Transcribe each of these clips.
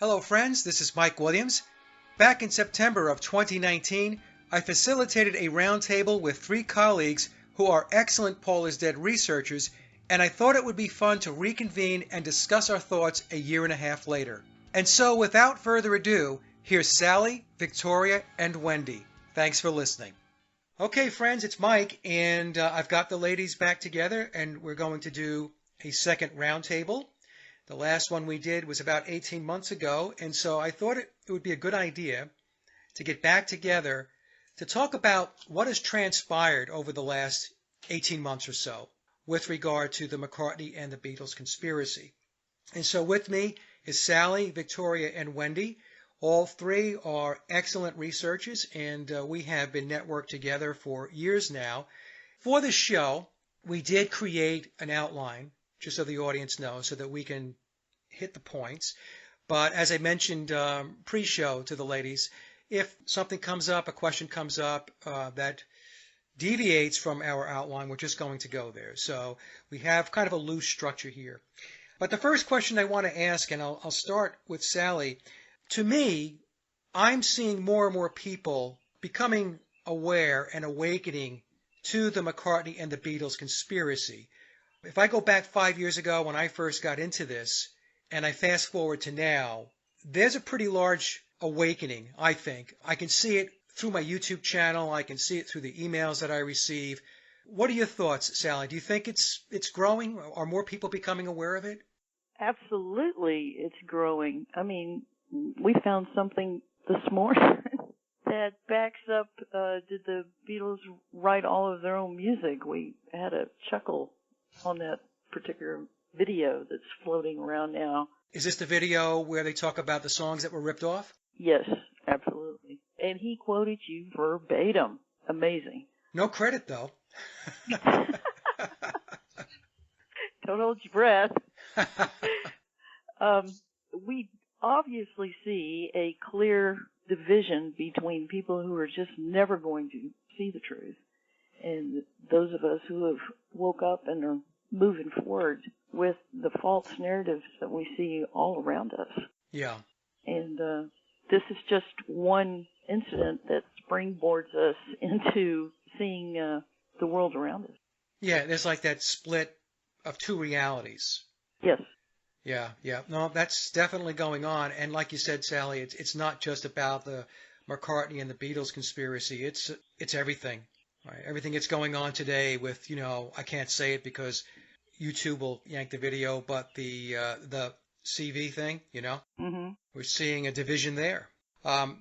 Hello friends, this is Mike Williams. Back in September of 2019, I facilitated a roundtable with 3 colleagues who are excellent Paul is Dead researchers, and I thought it would be fun to reconvene and discuss our thoughts a year and a half later. And so without further ado, here's Sallie, Victoria, and Wendy. Thanks for listening. Okay friends, it's Mike, and I've got the ladies back together, and we're going to do a second roundtable. The last one we did was about 18 months ago, and so I thought it would be a good idea to get back together to talk about what has transpired over the last 18 months or so with regard to the McCartney and the Beatles conspiracy. And so with me is Sallie, Victoria, and Wendy. All 3 are excellent researchers, and we have been networked together for years now. For the show, we did create an outline, just so the audience knows, so that we can hit the points. But as I mentioned pre-show to the ladies, if something comes up, a question comes up that deviates from our outline, we're just going to go there. So we have kind of a loose structure here. But the first question I want to ask, and I'll start with Sallie. To me, I'm seeing more and more people becoming aware and awakening to the McCartney and the Beatles conspiracy. If I go back 5 years ago when I first got into this, and I fast forward to now, there's a pretty large awakening, I think. I can see it through my YouTube channel. I can see it through the emails that I receive. What are your thoughts, Sallie? Do you think it's growing? Are more people becoming aware of it? Absolutely, it's growing. I mean, we found something this morning that backs up, did the Beatles write all of their own music? We had a chuckle on that particular video that's floating around now. Is this the video where they talk about the songs that were ripped off? Yes, absolutely. And he quoted you verbatim. Amazing. No credit, though. Don't hold your breath. We obviously see a clear division between people who are just never going to see the truth and those of us who have woke up and are moving forward with the false narratives that we see all around us. Yeah. And this is just one incident that springboards us into seeing the world around us. Yeah, there's like that split of 2 realities. Yes. Yeah. No, that's definitely going on. And like you said, Sallie, it's not just about the McCartney and the Beatles conspiracy. It's everything. Right? Everything that's going on today with, I can't say it because YouTube will yank the video, but the CV thing, Mm-hmm. We're seeing a division there.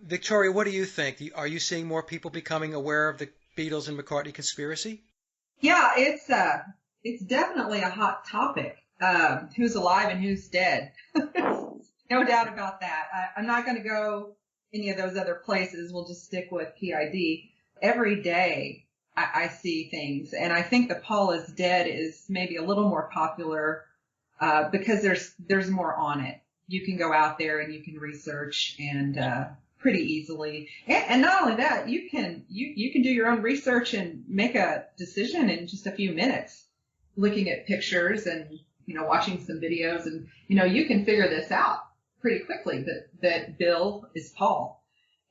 Victoria, what do you think? Are you seeing more people becoming aware of the Beatles and McCartney conspiracy? Yeah, it's definitely a hot topic. Who's alive and who's dead? No doubt about that. I'm not going to go any of those other places. We'll just stick with PID. Every day I see things, and I think the Paul is Dead is maybe a little more popular because there's more on it. You can go out there and you can research and pretty easily, and not only that, you can do your own research and make a decision in just a few minutes, looking at pictures and watching some videos, and you can figure this out pretty quickly that Bill is Paul.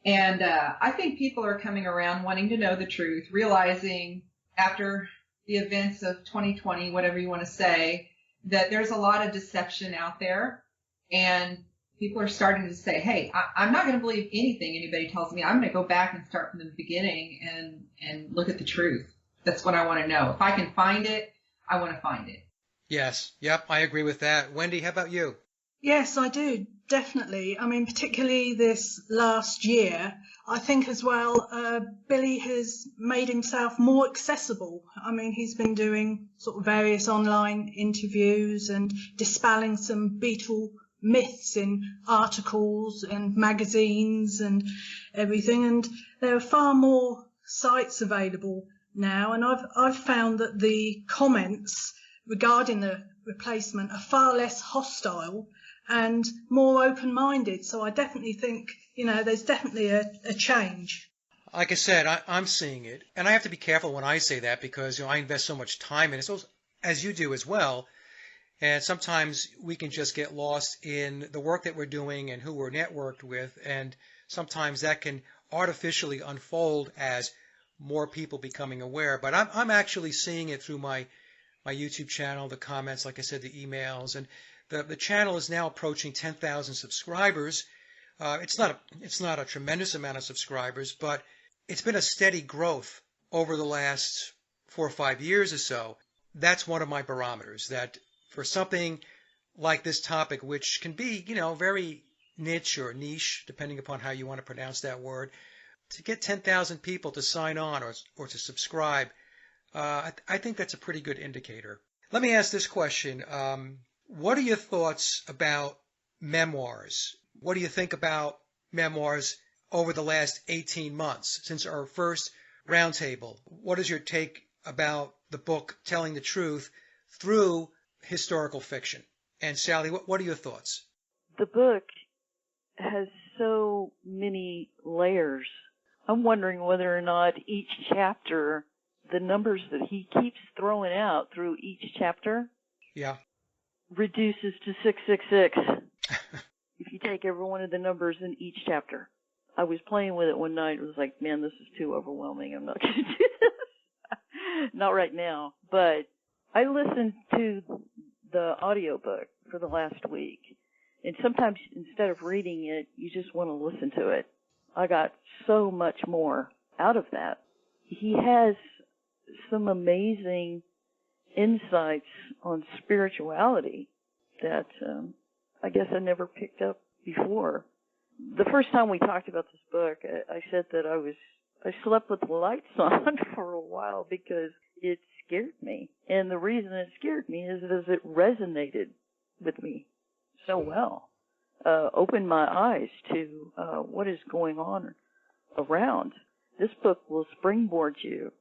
And I think people are coming around wanting to know the truth, realizing after the events of 2020, whatever you want to say, that there's a lot of deception out there. And people are starting to say, hey, I'm not going to believe anything anybody tells me. I'm going to go back and start from the beginning and look at the truth. That's what I want to know. If I can find it, I want to find it. Yes. Yep. I agree with that. Wendy, how about you? Yes, I do, definitely. I mean, particularly this last year, I think as well, Billy has made himself more accessible. I mean, he's been doing sort of various online interviews and dispelling some Beatle myths in articles and magazines and everything. And there are far more sites available now. And I've found that the comments regarding the replacement are far less hostile and more open-minded. So I definitely think, there's definitely a change. Like I said, I'm seeing it. And I have to be careful when I say that because, I invest so much time in it, so, as you do as well. And sometimes we can just get lost in the work that we're doing and who we're networked with, and sometimes that can artificially unfold as more people becoming aware. But I'm actually seeing it through my YouTube channel, the comments, like I said, the emails, and the channel is now approaching 10,000 subscribers. It's not a tremendous amount of subscribers, but it's been a steady growth over the last 4 or 5 years or so. That's one of my barometers, that for something like this topic, which can be, very niche or niche, depending upon how you want to pronounce that word, to get 10,000 people to sign on or to subscribe, I think that's a pretty good indicator. Let me ask this question. What are your thoughts about memoirs? What do you think about memoirs over the last 18 months since our first roundtable? What is your take about the book Telling the Truth through historical fiction? And Sallie, what are your thoughts? The book has so many layers. I'm wondering whether or not each chapter, the numbers that he keeps throwing out through each chapter, reduces to 666. If you take every one of the numbers in each chapter. I was playing with it one night. It was like, man, this is too overwhelming. I'm not going to do this. Not right now. But I listened to the audiobook for the last week. And sometimes instead of reading it, you just want to listen to it. I got so much more out of that. He has some amazing insights on spirituality that I guess I never picked up before. The first time we talked about this book, I said that I slept with the lights on for a while because it scared me. And the reason it scared me is because it resonated with me so well. Opened my eyes to what is going on around. This book will springboard you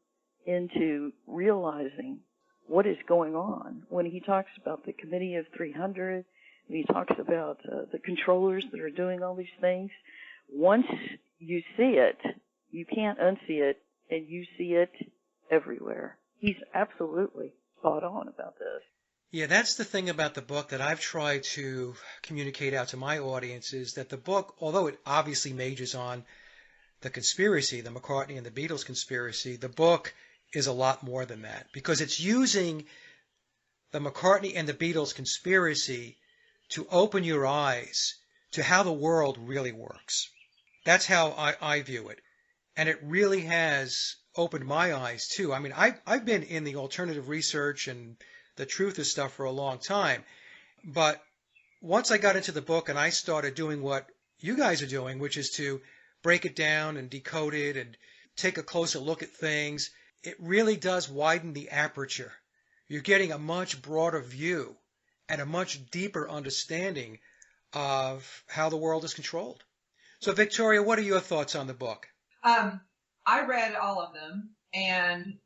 into realizing what is going on. When he talks about the Committee of 300, when he talks about the controllers that are doing all these things, once you see it, you can't unsee it, and you see it everywhere. He's absolutely spot on about this. Yeah, that's the thing about the book that I've tried to communicate out to my audience, is that the book, although it obviously majors on the conspiracy, the McCartney and the Beatles conspiracy, the book is a lot more than that, because it's using the McCartney and the Beatles conspiracy to open your eyes to how the world really works. That's how I view it. And it really has opened my eyes, too. I mean, I've been in the alternative research and the truther stuff for a long time. But once I got into the book and I started doing what you guys are doing, which is to break it down and decode it and take a closer look at things, it really does widen the aperture. You're getting a much broader view and a much deeper understanding of how the world is controlled. So, Victoria, what are your thoughts on the book? I read all of them, and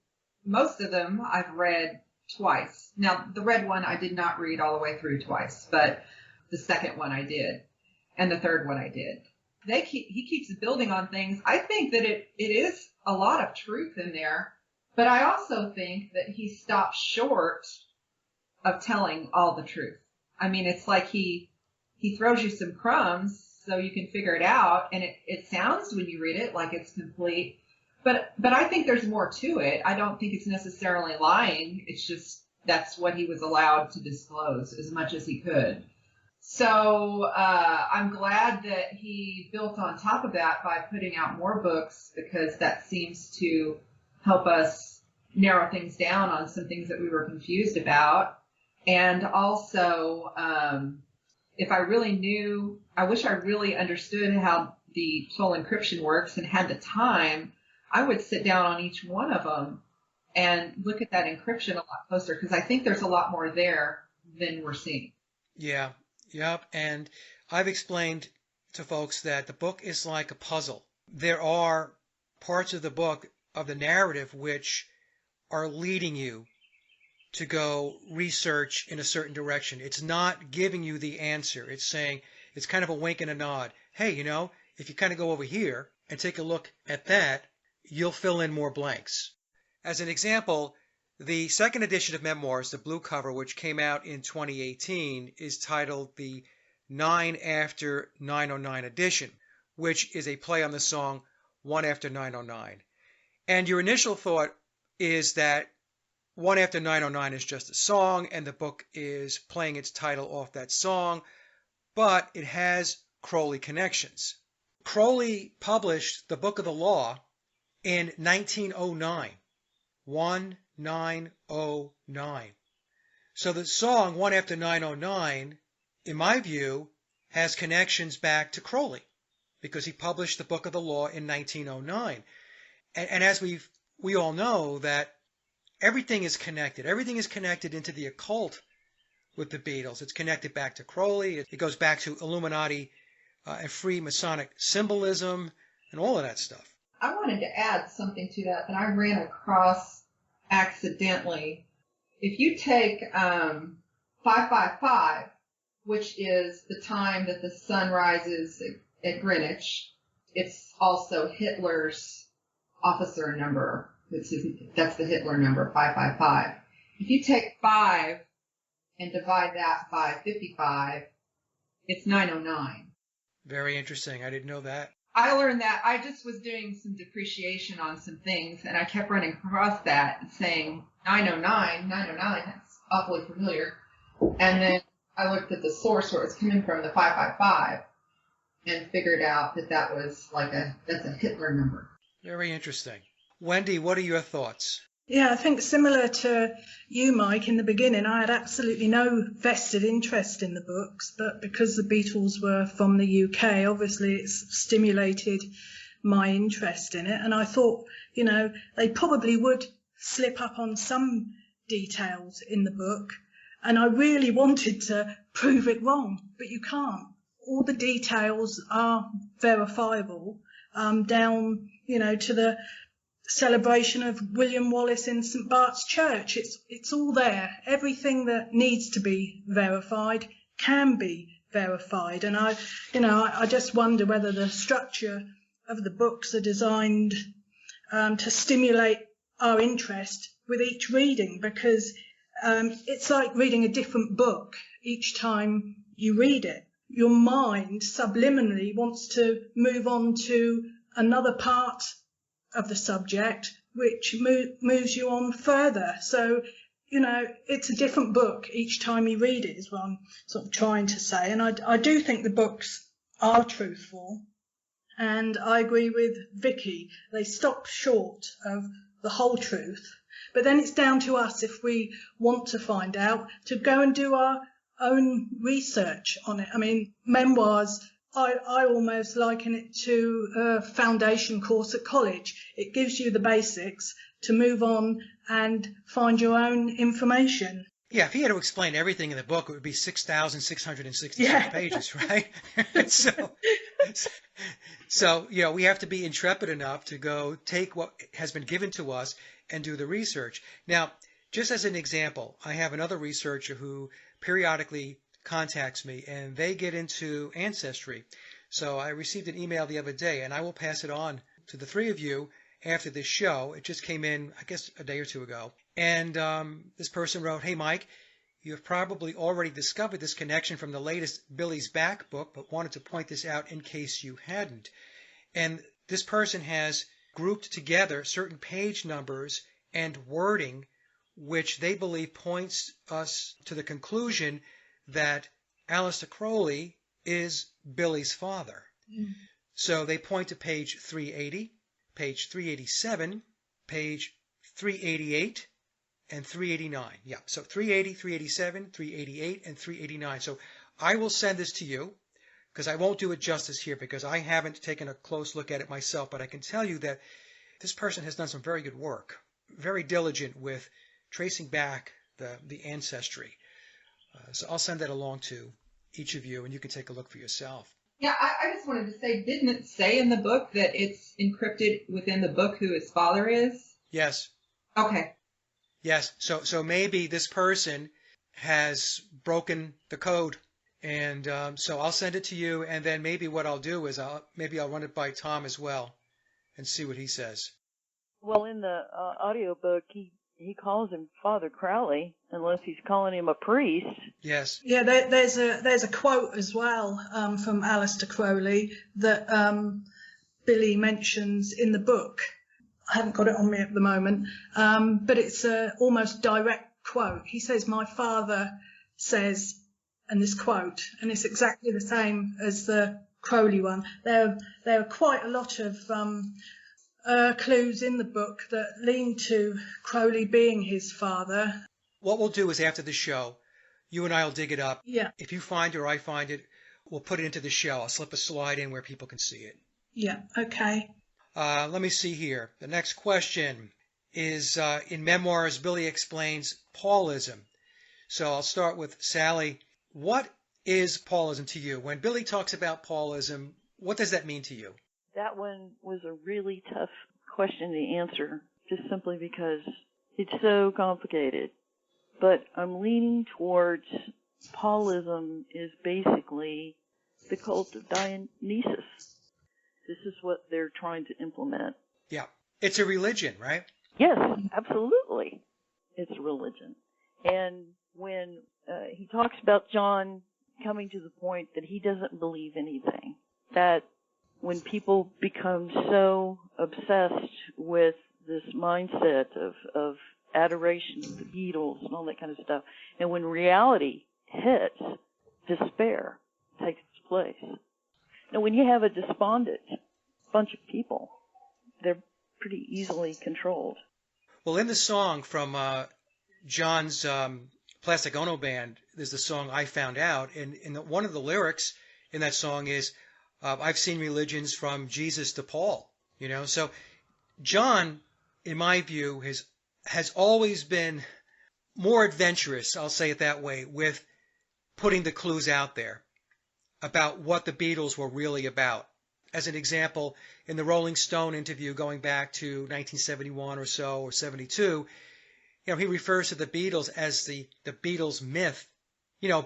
most of them I've read twice. Now, the red one I did not read all the way through twice, but the second one I did, and the third one I did. He keeps building on things. I think that it is a lot of truth in there, but I also think that he stops short of telling all the truth. I mean, it's like he throws you some crumbs so you can figure it out, and it sounds when you read it like it's complete, but I think there's more to it. I don't think it's necessarily lying. It's just that's what he was allowed to disclose as much as he could. So I'm glad that he built on top of that by putting out more books, because that seems to help us narrow things down on some things that we were confused about. And also, if I really knew, I wish I really understood how the total encryption works and had the time, I would sit down on each one of them and look at that encryption a lot closer, because I think there's a lot more there than we're seeing. Yeah, yep. And I've explained to folks that the book is like a puzzle. There are parts of the book, of the narrative, which are leading you to go research in a certain direction. It's not giving you the answer. It's saying, it's kind of a wink and a nod. Hey, if you kind of go over here and take a look at that, you'll fill in more blanks. As an example, The second edition of Memoirs, the blue cover, which came out in 2018, is titled the 9 After 909 edition, which is a play on the song 1 After 909. And your initial thought is that 1 After 909 is just a song and the book is playing its title off that song, but it has Crowley connections. Crowley published the Book of the Law in 1909. 1909. So the song 1 After 909, in my view, has connections back to Crowley because he published the Book of the Law in 1909. And as we all know that everything is connected. Everything is connected into the occult with the Beatles. It's connected back to Crowley. It goes back to Illuminati and free Masonic symbolism and all of that stuff. I wanted to add something to that I ran across accidentally. If you take 555, which is the time that the sun rises at Greenwich, it's also Hitler's officer number. That's the Hitler number, 555. If you take 5 and divide that by 55, it's 909. Very interesting. I didn't know that. I learned that. I just was doing some depreciation on some things, and I kept running across that and saying 909, that's awfully familiar. And then I looked at the source where it's coming from, the 555, and figured out that was that's a Hitler number. Very interesting. Wendy, what are your thoughts? Yeah, I think similar to you, Mike, in the beginning, I had absolutely no vested interest in the books, but because the Beatles were from the UK, obviously it's stimulated my interest in it. And I thought, they probably would slip up on some details in the book. And I really wanted to prove it wrong, but you can't. All the details are verifiable, down, to the celebration of William Wallace in St. Bart's Church. It's all there. Everything that needs to be verified can be verified. And I just wonder whether the structure of the books are designed to stimulate our interest with each reading, because it's like reading a different book each time you read it. Your mind subliminally wants to move on to another part of the subject, which moves you on further. So, it's a different book each time you read it, is what I'm sort of trying to say. And I do think the books are truthful. And I agree with Vicky. They stop short of the whole truth. But then it's down to us, if we want to find out, to go and do our own research on it. I mean, memoirs, I almost liken it to a foundation course at college. It gives you the basics to move on and find your own information. Yeah, if he had to explain everything in the book, it would be 6,666 pages, right? So, we have to be intrepid enough to go take what has been given to us and do the research. Now, just as an example, I have another researcher who periodically contacts me, and they get into ancestry. So I received an email the other day, and I will pass it on to the three of you after this show. It just came in, I guess, a day or two ago. And this person wrote, "Hey, Mike, you have probably already discovered this connection from the latest Billy's Back book, but wanted to point this out in case you hadn't." And this person has grouped together certain page numbers and wording which they believe points us to the conclusion that Aleister Crowley is Billy's father. So they point to page 380, page 387, page 388, and 389. Yeah, so 380, 387, 388, and 389. So I will send this to you, because I won't do it justice here, because I haven't taken a close look at it myself, but I can tell you that this person has done some very good work, very diligent with tracing back the ancestry. So I'll send that along to each of you, and you can take a look for yourself. Yeah, I just wanted to say, didn't it say in the book that it's encrypted within the book who his father is? Yes. Okay. Yes. So maybe this person has broken the code, and so I'll send it to you, and then maybe what I'll do is I'll run it by Tom as well, and see what he says. Well, in the audiobook, he he calls him Father Crowley, unless he's calling him a priest. Yes. Yeah, there's a quote as well from Aleister Crowley that Billy mentions in the book. I haven't got it on me at the moment, but it's a almost direct quote. He says, "My father says," and this quote, and it's exactly the same as the Crowley one. There are quite a lot of clues in the book that lean to Crowley being his father. What we'll do is after the show, you and I will dig it up. Yeah. If you find it or I find it, we'll put it into the show. I'll slip a slide in where people can see it. Yeah, okay. Let me see here. The next question is, in Memoirs, Billy explains Paulism. So I'll start with Sallie. What is Paulism to you? When Billy talks about Paulism, what does that mean to you? That one was a really tough question to answer, just simply because it's so complicated. But I'm leaning towards Paulism is basically the cult of Dionysus. This is what they're trying to implement. Yeah. It's a religion, right? Yes, absolutely. It's a religion. And when he talks about John coming to the point that he doesn't believe anything, that when people become so obsessed with this mindset of adoration of the Beatles and all that kind of stuff, and when reality hits, despair takes its place. Now, when you have a despondent bunch of people, they're pretty easily controlled. Well, in the song from John's Plastic Ono Band, there's the song I Found Out, and one of the lyrics in that song is, I've seen religions from Jesus to Paul, you know. So John, in my view, has always been more adventurous, I'll say it that way, with putting the clues out there about what the Beatles were really about. As an example, in the Rolling Stone interview going back to 1971 or so, or 72, he refers to the Beatles as the Beatles myth.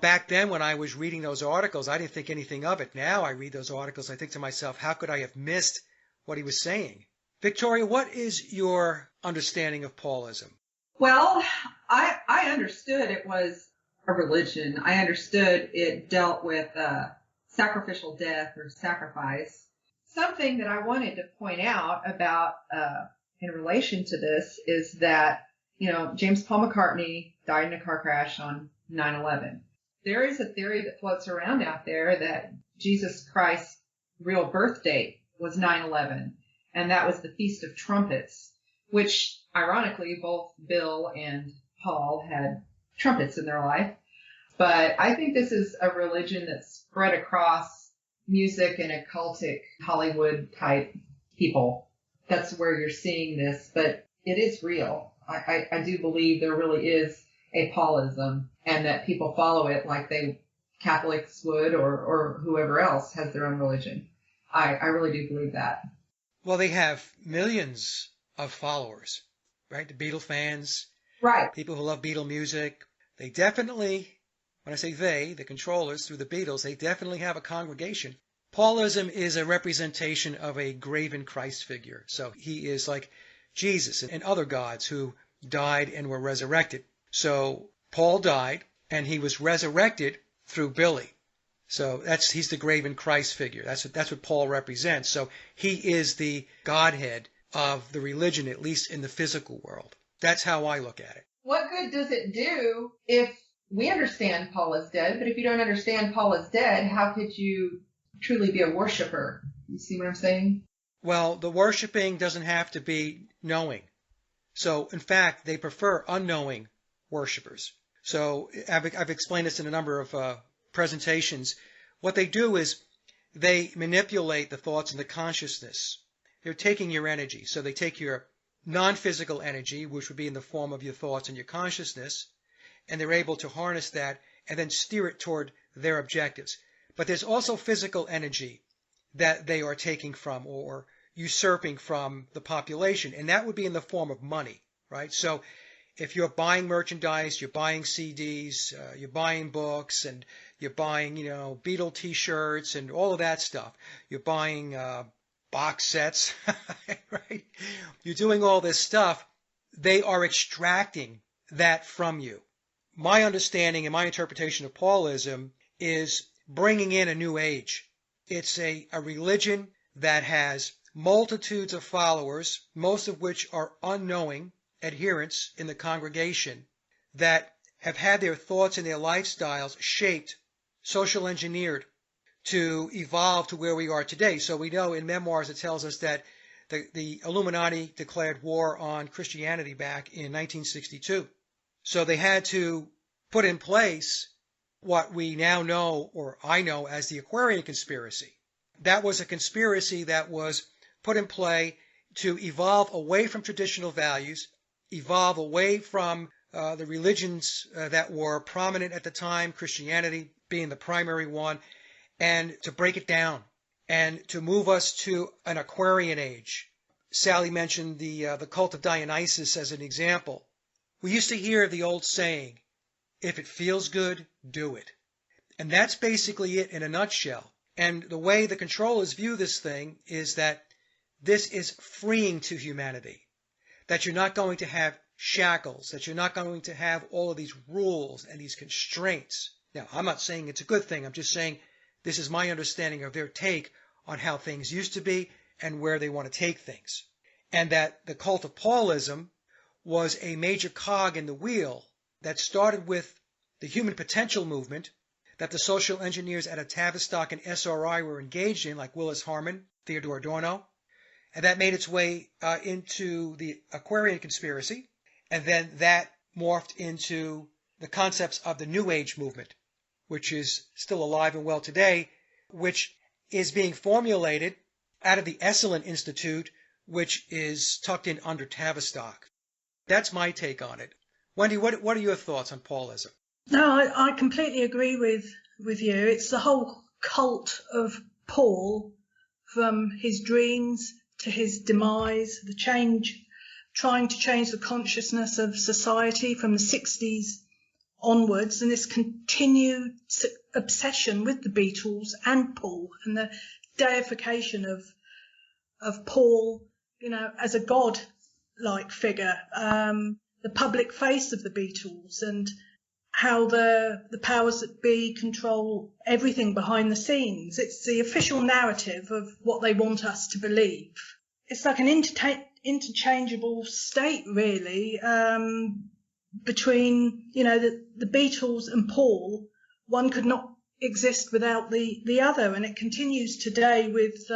Back then when I was reading those articles, I didn't think anything of it. Now I read those articles, I think to myself, how could I have missed what he was saying? Victoria, what is your understanding of Paulism? Well, I understood it was a religion. I understood it dealt with sacrificial death or sacrifice. Something that I wanted to point out about in relation to this is that, James Paul McCartney died in a car crash on 9/11. There is a theory that floats around out there that Jesus Christ's real birth date was 9/11, and that was the Feast of Trumpets, which ironically both Bill and Paul had trumpets in their life. But I think this is a religion that's spread across music and occultic Hollywood type people. That's where you're seeing this, but it is real. I do believe there really is a Paulism, and that people follow it like Catholics would, or whoever else has their own religion. I really do believe that. Well, they have millions of followers, right? The Beatle fans, right? People who love Beatle music. They definitely, when I say they, the controllers through the Beatles, they definitely have a congregation. Paulism is a representation of a graven Christ figure. So he is like Jesus and other gods who died and were resurrected. So Paul died and he was resurrected through Billy. So he's the graven Christ figure. That's what Paul represents. So he is the Godhead of the religion, at least in the physical world. That's how I look at it. What good does it do if we understand Paul is dead, but if you don't understand Paul is dead, how could you truly be a worshiper? You see what I'm saying? Well, the worshiping doesn't have to be knowing. So, in fact, they prefer unknowing worshipers. So I've explained this in a number of presentations. What they do is they manipulate the thoughts and the consciousness. They're taking your energy. So they take your non-physical energy, which would be in the form of your thoughts and your consciousness, and they're able to harness that and then steer it toward their objectives. But there's also physical energy that they are taking from or usurping from the population, and that would be in the form of money, right? So if you're buying merchandise, you're buying CDs, you're buying books, and you're buying, Beatle T-shirts and all of that stuff. You're buying box sets, right? You're doing all this stuff. they are extracting that from you. My understanding and my interpretation of Paulism is bringing in a new age. It's a religion that has multitudes of followers, most of which are unknowing adherents in the congregation, that have had their thoughts and their lifestyles shaped, social engineered, to evolve to where we are today. So we know in memoirs it tells us that the Illuminati declared war on Christianity back in 1962. So they had to put in place what we now know, or I know, as the Aquarian conspiracy. That was a conspiracy that was put in play to evolve away from traditional values, evolve away from the religions that were prominent at the time, Christianity being the primary one, and to break it down and to move us to an Aquarian age. Sallie mentioned the cult of Dionysus as an example. We used to hear the old saying, if it feels good, do it. And that's basically it in a nutshell. And the way the controllers view this thing is that this is freeing to humanity, that you're not going to have shackles, that you're not going to have all of these rules and these constraints. Now, I'm not saying it's a good thing. I'm just saying this is my understanding of their take on how things used to be and where they want to take things. And that the cult of Paulism was a major cog in the wheel that started with the human potential movement that the social engineers at Tavistock and SRI were engaged in, like Willis Harman, Theodore Adorno, and that made its way into the Aquarian conspiracy, and then that morphed into the concepts of the New Age movement, which is still alive and well today, which is being formulated out of the Esalen Institute, which is tucked in under Tavistock. That's my take on it. Wendy, what are your thoughts on Paulism? No, I completely agree with you. It's the whole cult of Paul, from his dreams to his demise, trying to change the consciousness of society from the 60s onwards, and this continued obsession with the Beatles and Paul, and the deification of Paul, as a god-like figure, the public face of the Beatles, and how the powers that be control everything behind the scenes. It's the official narrative of what they want us to believe. It's like an interchangeable state, really, between, the Beatles and Paul. One could not exist without the other, and it continues today with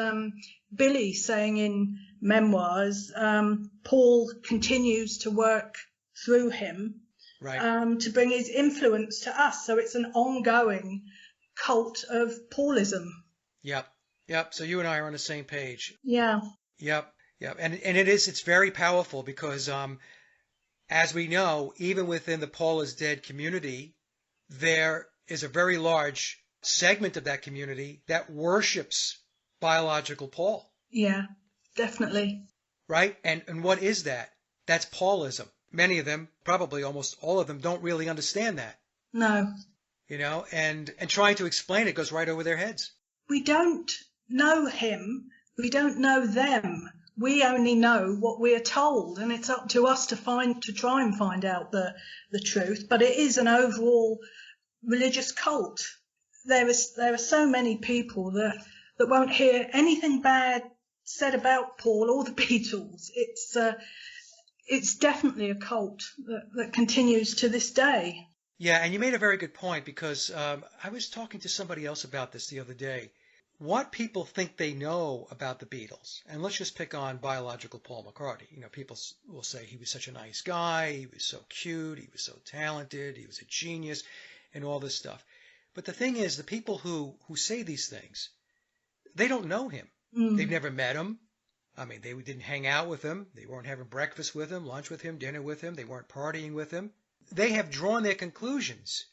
Billy saying in memoirs, Paul continues to work through him, right, to bring his influence to us. So it's an ongoing cult of Paulism. Yep. So you and I are on the same page. Yeah. Yep. And it's very powerful because, as we know, even within the Paul is dead community, there is a very large segment of that community that worships biological Paul. Yeah, definitely. Right? And what is that? That's Paulism. Many of them, probably almost all of them, don't really understand that. No. And trying to explain it goes right over their heads. We don't know him. We don't know them. We only know what we're told, and it's up to us to try and find out the truth. But it is an overall religious cult. There are so many people that won't hear anything bad said about Paul or the Beatles. It's definitely a cult that continues to this day. Yeah, and you made a very good point, because I was talking to somebody else about this the other day. What people think they know about the Beatles, and let's just pick on biological Paul McCartney. People will say he was such a nice guy, he was so cute, he was so talented, he was a genius, and all this stuff. But the thing is, the people who say these things, they don't know him. They've never met him. I mean, they didn't hang out with him. They weren't having breakfast with him, lunch with him, dinner with him. They weren't partying with him. They have drawn their conclusions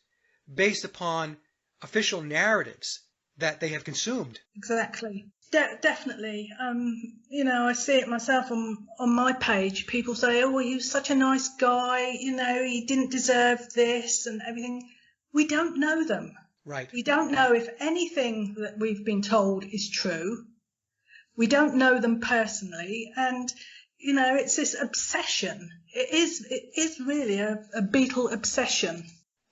based upon official narratives that they have consumed. Exactly. Definitely. I see it myself on my page. People say, oh, well, he was such a nice guy. He didn't deserve this and everything. We don't know them. Right. We don't know if anything that we've been told is true. We don't know them personally. And, it's this obsession. It is really a Beatle obsession.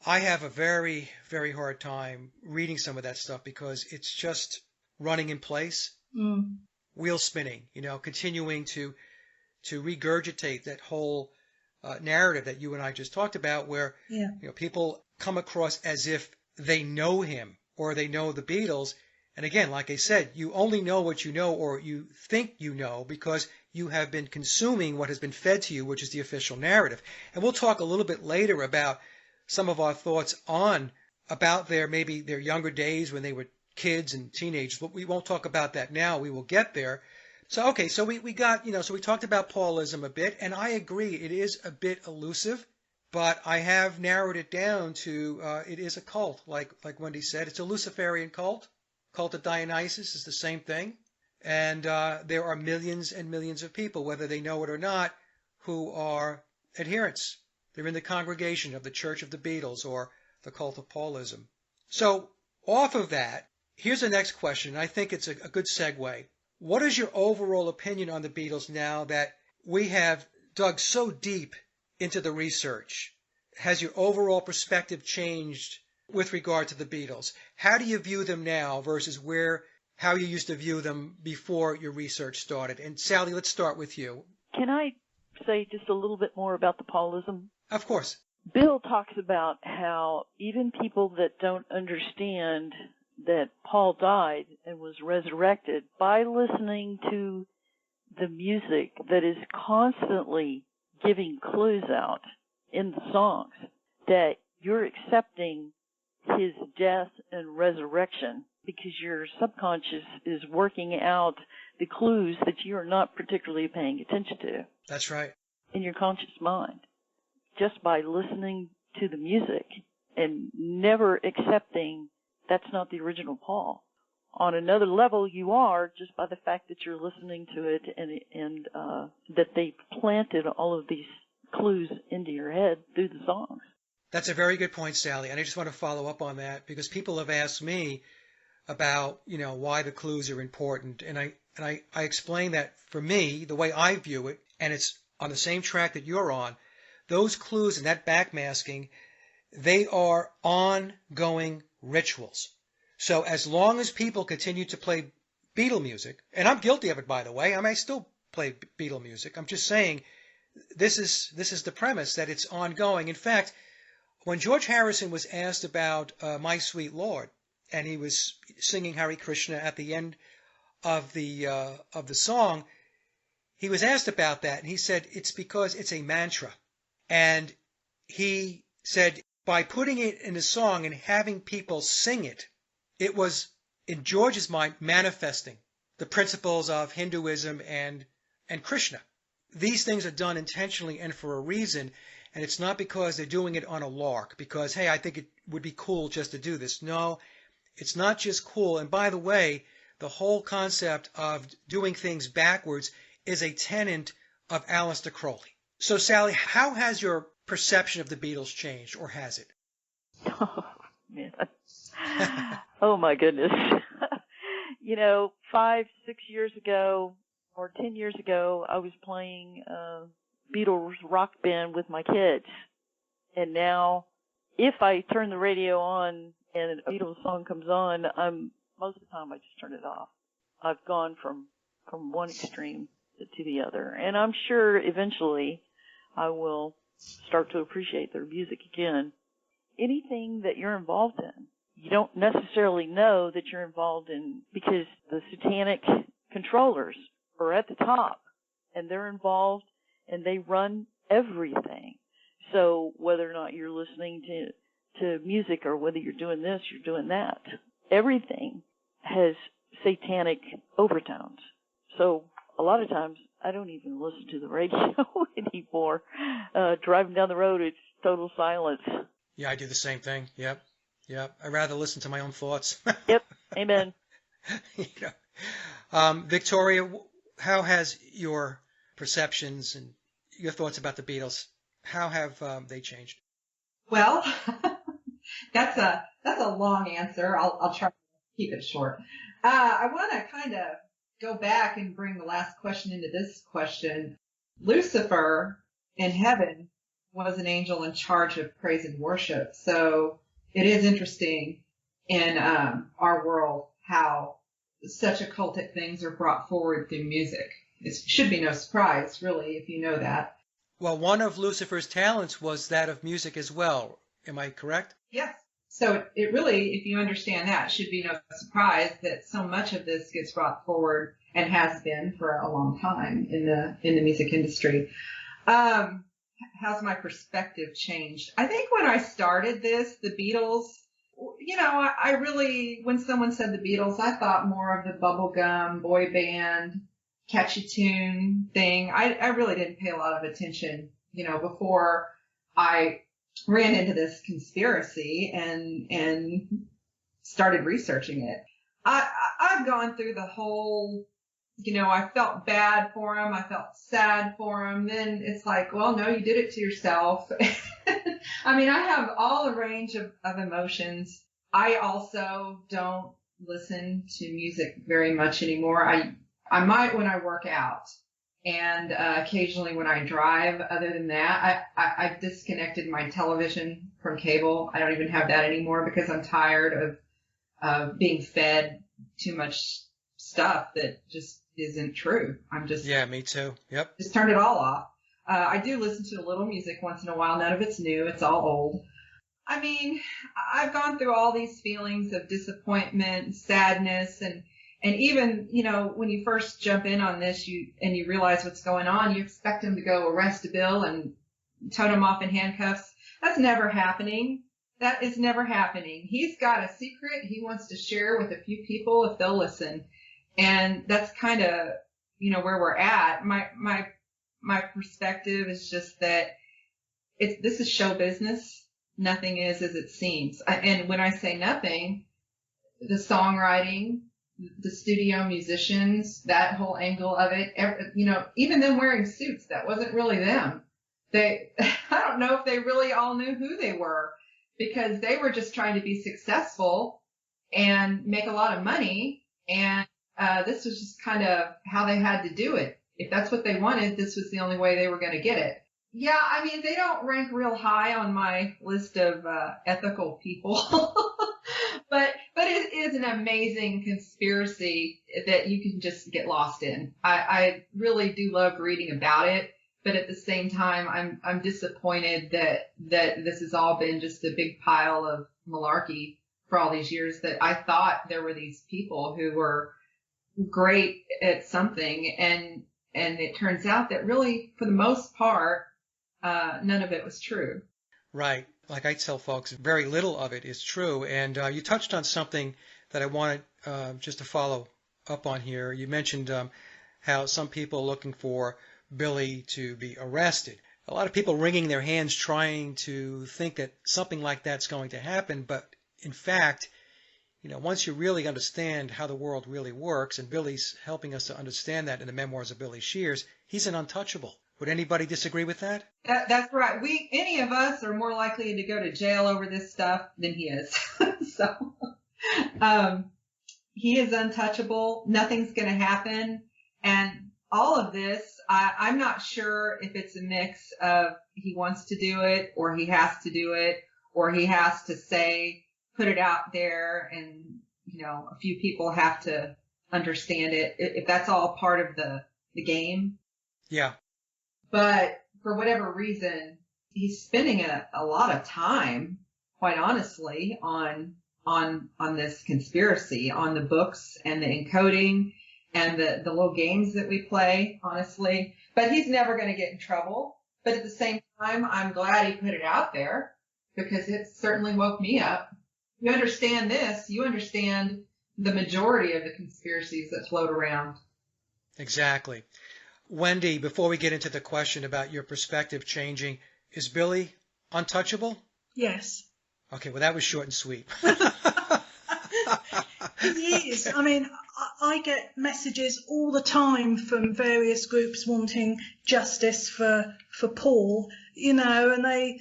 I have a very, very hard time reading some of that stuff because it's just running in place, wheel spinning, continuing to regurgitate that whole narrative that you and I just talked about, where people come across as if they know him or they know the Beatles. And again, like I said, you only know what you know or you think you know because you have been consuming what has been fed to you, which is the official narrative. And we'll talk a little bit later about some of our thoughts about their younger days when they were kids and teenagers. But we won't talk about that now. We will get there. So, okay, so we got, so we talked about Paulism a bit, and I agree it is a bit elusive, but I have narrowed it down to it is a cult, like Wendy said. It's a Luciferian cult. Cult of Dionysus is the same thing. And there are millions and millions of people, whether they know it or not, who are adherents. They're in the congregation of the Church of the Beatles or the cult of Paulism. So off of that, here's the next question. I think it's a good segue. What is your overall opinion on the Beatles now that we have dug so deep into the research? Has your overall perspective changed with regard to the Beatles? How do you view them now versus how you used to view them before your research started? And Sallie, let's start with you. Can I say just a little bit more about the Paulism? Of course. Bill talks about how even people that don't understand that Paul died and was resurrected, by listening to the music that is constantly giving clues out in the songs, that you're accepting his death and resurrection because your subconscious is working out the clues that you are not particularly paying attention to. That's right. In your conscious mind, just by listening to the music and never accepting that's not the original Paul. On another level, you are just by the fact that you're listening to it and that they planted all of these clues into your head through the songs. That's a very good point, Sallie. And I just want to follow up on that because people have asked me about, why the clues are important. And I explain that for me, the way I view it, and it's on the same track that you're on, those clues and that backmasking, they are ongoing rituals. So as long as people continue to play Beatle music, and I'm guilty of it, by the way, I still play Beatle music. I'm just saying this is the premise that it's ongoing. In fact, when George Harrison was asked about My Sweet Lord, and he was singing Hare Krishna at the end of the song, he was asked about that, and he said it's because it's a mantra. And he said by putting it in a song and having people sing it, it was, in George's mind, manifesting the principles of Hinduism and Krishna. These things are done intentionally and for a reason, and it's not because they're doing it on a lark, because, hey, I think it would be cool just to do this. No, it's not just cool. And by the way, the whole concept of doing things backwards is a tenet of Aleister Crowley. So, Sallie, how has your perception of the Beatles changed, or has it? Oh, man. Oh, my goodness. 5, 6 years ago or 10 years ago, I was playing Beatles rock band with my kids. And now, if I turn the radio on and a Beatles song comes on, most of the time I just turn it off. I've gone from one extreme to the other. And I'm sure eventually I will start to appreciate their music again. Anything that you're involved in, you don't necessarily know that you're involved in because the satanic controllers are at the top and they're involved and they run everything. So whether or not you're listening to music or whether you're doing this, you're doing that, everything has satanic overtones. So a lot of times I don't even listen to the radio anymore. Driving down the road, it's total silence. Yeah, I do the same thing. Yep. I'd rather listen to my own thoughts. Yep. Amen. Victoria, how has your perceptions and your thoughts about the Beatles, how have they changed? Well, that's a long answer. I'll try to keep it short. I want to kind of go back and bring the last question into this question. Lucifer in heaven was an angel in charge of praise and worship. So it is interesting in our world how such occultic things are brought forward through music. It should be no surprise, really, if you know that. Well, one of Lucifer's talents was that of music as well. Am I correct? Yes. So it really, if you understand that, should be no surprise that so much of this gets brought forward and has been for a long time in the music industry. How's my perspective changed? I think when I started this, the Beatles, I really, when someone said the Beatles, I thought more of the bubblegum, boy band, catchy tune thing. I really didn't pay a lot of attention, before I ran into this conspiracy and started researching it. I've gone through the whole, I felt bad for him. I felt sad for him. Then it's like, well, no, you did it to yourself. I mean, I have all the range of emotions. I also don't listen to music very much anymore. I might when I work out and occasionally when I drive. Other than that, I've disconnected my television from cable. I don't even have that anymore because I'm tired of being fed too much stuff that just isn't true. Yeah, me too. Yep. Just turned it all off. I do listen to a little music once in a while. None of it's new. It's all old. I mean, I've gone through all these feelings of disappointment, sadness, and even, when you first jump in on this, you realize what's going on, you expect him to go arrest Bill and tote him off in handcuffs. That's never happening. That is never happening. He's got a secret he wants to share with a few people if they'll listen. And that's kind of, where we're at. My perspective is just that this is show business. Nothing is as it seems. And when I say nothing, the songwriting, the studio musicians, that whole angle of it, even them wearing suits, that wasn't really them. I don't know if they really all knew who they were because they were just trying to be successful and make a lot of money. And this was just kind of how they had to do it. If that's what they wanted, this was the only way they were going to get it. Yeah, I mean, they don't rank real high on my list of ethical people. But it is an amazing conspiracy that you can just get lost in. I really do love reading about it, but at the same time, I'm disappointed that this has all been just a big pile of malarkey for all these years. That I thought there were these people who were great at something, and it turns out that really, for the most part, none of it was true. Right. Like I tell folks, very little of it is true. And you touched on something that I wanted just to follow up on here. You mentioned how some people are looking for Billy to be arrested. A lot of people wringing their hands trying to think that something like that's going to happen. But in fact, once you really understand how the world really works, and Billy's helping us to understand that in the memoirs of Billy Shears, he's an untouchable. Would anybody disagree with that? That's right. Any of us are more likely to go to jail over this stuff than he is. So, he is untouchable. Nothing's going to happen. And all of this, I'm not sure if it's a mix of he wants to do it or he has to do it or he has to put it out there and, a few people have to understand it. If that's all part of the game. Yeah. But for whatever reason, he's spending a lot of time, quite honestly, on this conspiracy, on the books and the encoding and the little games that we play, honestly. But he's never going to get in trouble. But at the same time, I'm glad he put it out there because it certainly woke me up. You understand this, you understand the majority of the conspiracies that float around. Exactly. Wendy, before we get into the question about your perspective changing, is Billy untouchable? Yes. Okay, well, that was short and sweet. He is. I mean, I get messages all the time from various groups wanting justice for Paul, and I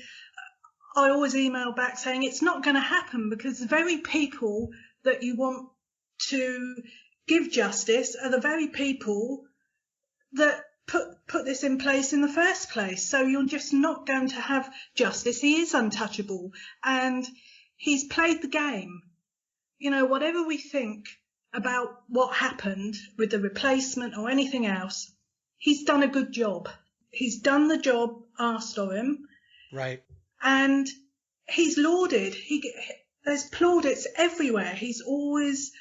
always email back saying it's not going to happen because the very people that you want to give justice are the very people that put this in place in the first place. So you're just not going to have justice. He is untouchable, and he's played the game. You know, whatever we think about what happened with the replacement or anything else, he's done a good job. He's done the job asked of him. Right. And he's lauded. There's plaudits everywhere. He's always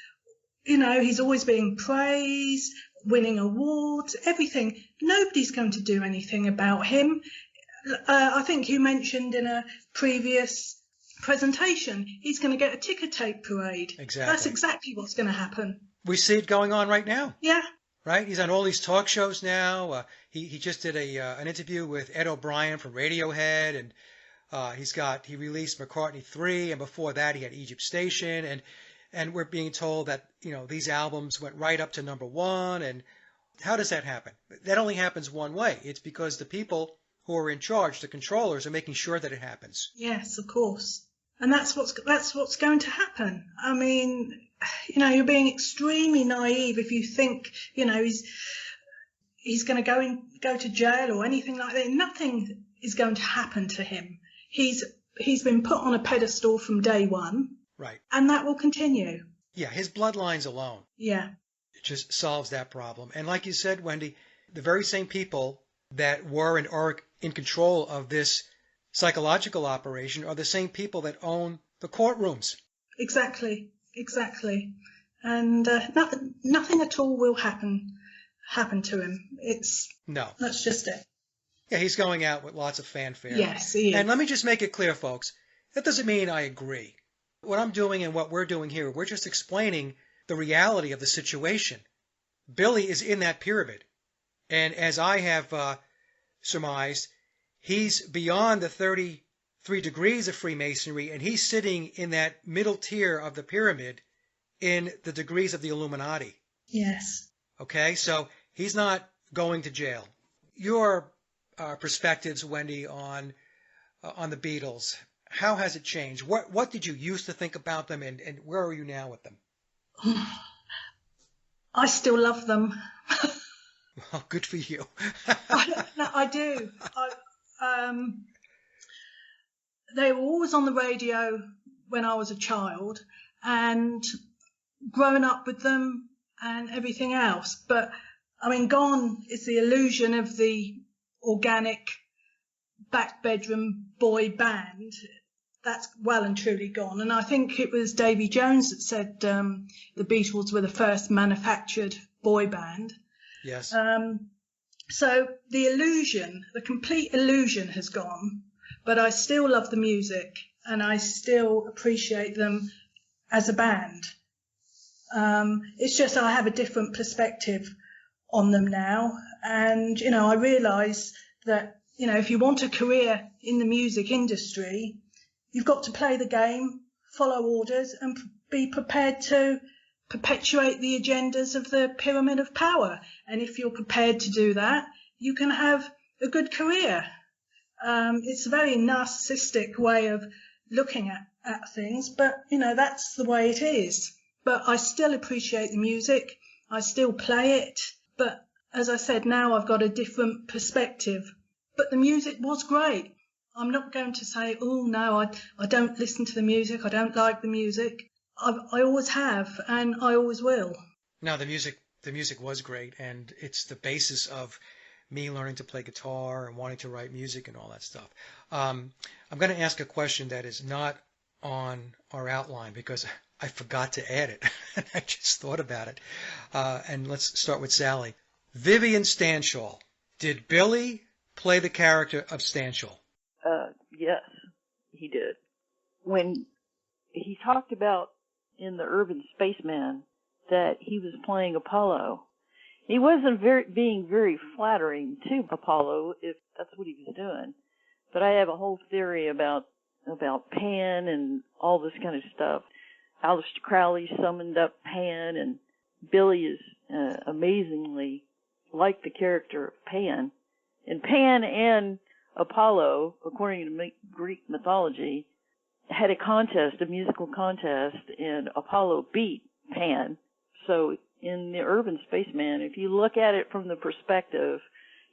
being praised, winning awards, everything. Nobody's going to do anything about him. I think you mentioned in a previous presentation, he's going to get a ticker tape parade. Exactly. That's exactly what's going to happen. We see it going on right now. Yeah. Right? He's on all these talk shows now. He just did an interview with Ed O'Brien from Radiohead, and he released McCartney 3, and before that he had Egypt Station, and we're being told that, you know, these albums went right up to #1. And how does that happen? That only happens one way. It's because the people who are in charge, the controllers, are making sure that it happens. Yes, of course. And that's what's going to happen. I mean, you know, you're being extremely naive if you think, you know, he's going to go to jail or anything like that. Nothing is going to happen to him. He's been put on a pedestal from day one. Right. And that will continue. Yeah, his bloodlines alone. Yeah. It just solves that problem. And like you said, Wendy, the very same people that were and are in control of this psychological operation are the same people that own the courtrooms. Exactly. And nothing at all will happen to him. That's just it. Yeah, he's going out with lots of fanfare. Yes, he is. And let me just make it clear, folks, that doesn't mean I agree. What I'm doing and what we're doing here, we're just explaining the reality of the situation. Billy is in that pyramid. And as I have surmised, he's beyond the 33 degrees of Freemasonry, and he's sitting in that middle tier of the pyramid in the degrees of the Illuminati. Yes. Okay, so he's not going to jail. Your perspectives, Wendy, on the Beatles, how has it changed? What did you used to think about them, and where are you now with them? I still love them. Well, good for you. I do. They were always on the radio when I was a child, and growing up with them and everything else. But, I mean, gone is the illusion of the organic back bedroom boy band. That's well and truly gone. And I think it was Davy Jones that said the Beatles were the first manufactured boy band. Yes. So the complete illusion has gone, but I still love the music and I still appreciate them as a band. It's just I have a different perspective on them now. And, you know, I realise that, you know, if you want a career in the music industry, you've got to play the game, follow orders, and be prepared to perpetuate the agendas of the pyramid of power. And if you're prepared to do that, you can have a good career. It's a very narcissistic way of looking at things, but, you know, that's the way it is. But I still appreciate the music. I still play it. But as I said, now I've got a different perspective. But the music was great. I'm not going to say, oh, no, I don't listen to the music. I don't like the music. I always have, and I always will. No, the music was great, and it's the basis of me learning to play guitar and wanting to write music and all that stuff. I'm going to ask a question that is not on our outline because I forgot to add it. I just thought about it. And let's start with Sallie. Vivian Stanshall. Did Billy play the character of Stanshall? Yes, he did. When he talked about in the Urban Spaceman that he was playing Apollo, he wasn't being very flattering to Apollo, if that's what he was doing. But I have a whole theory about Pan and all this kind of stuff. Aleister Crowley summoned up Pan, and Billy is amazingly like the character of Pan. And Pan and Apollo, according to Greek mythology, had a musical contest, and Apollo beat Pan. So in the Urban Spaceman, if you look at it from the perspective,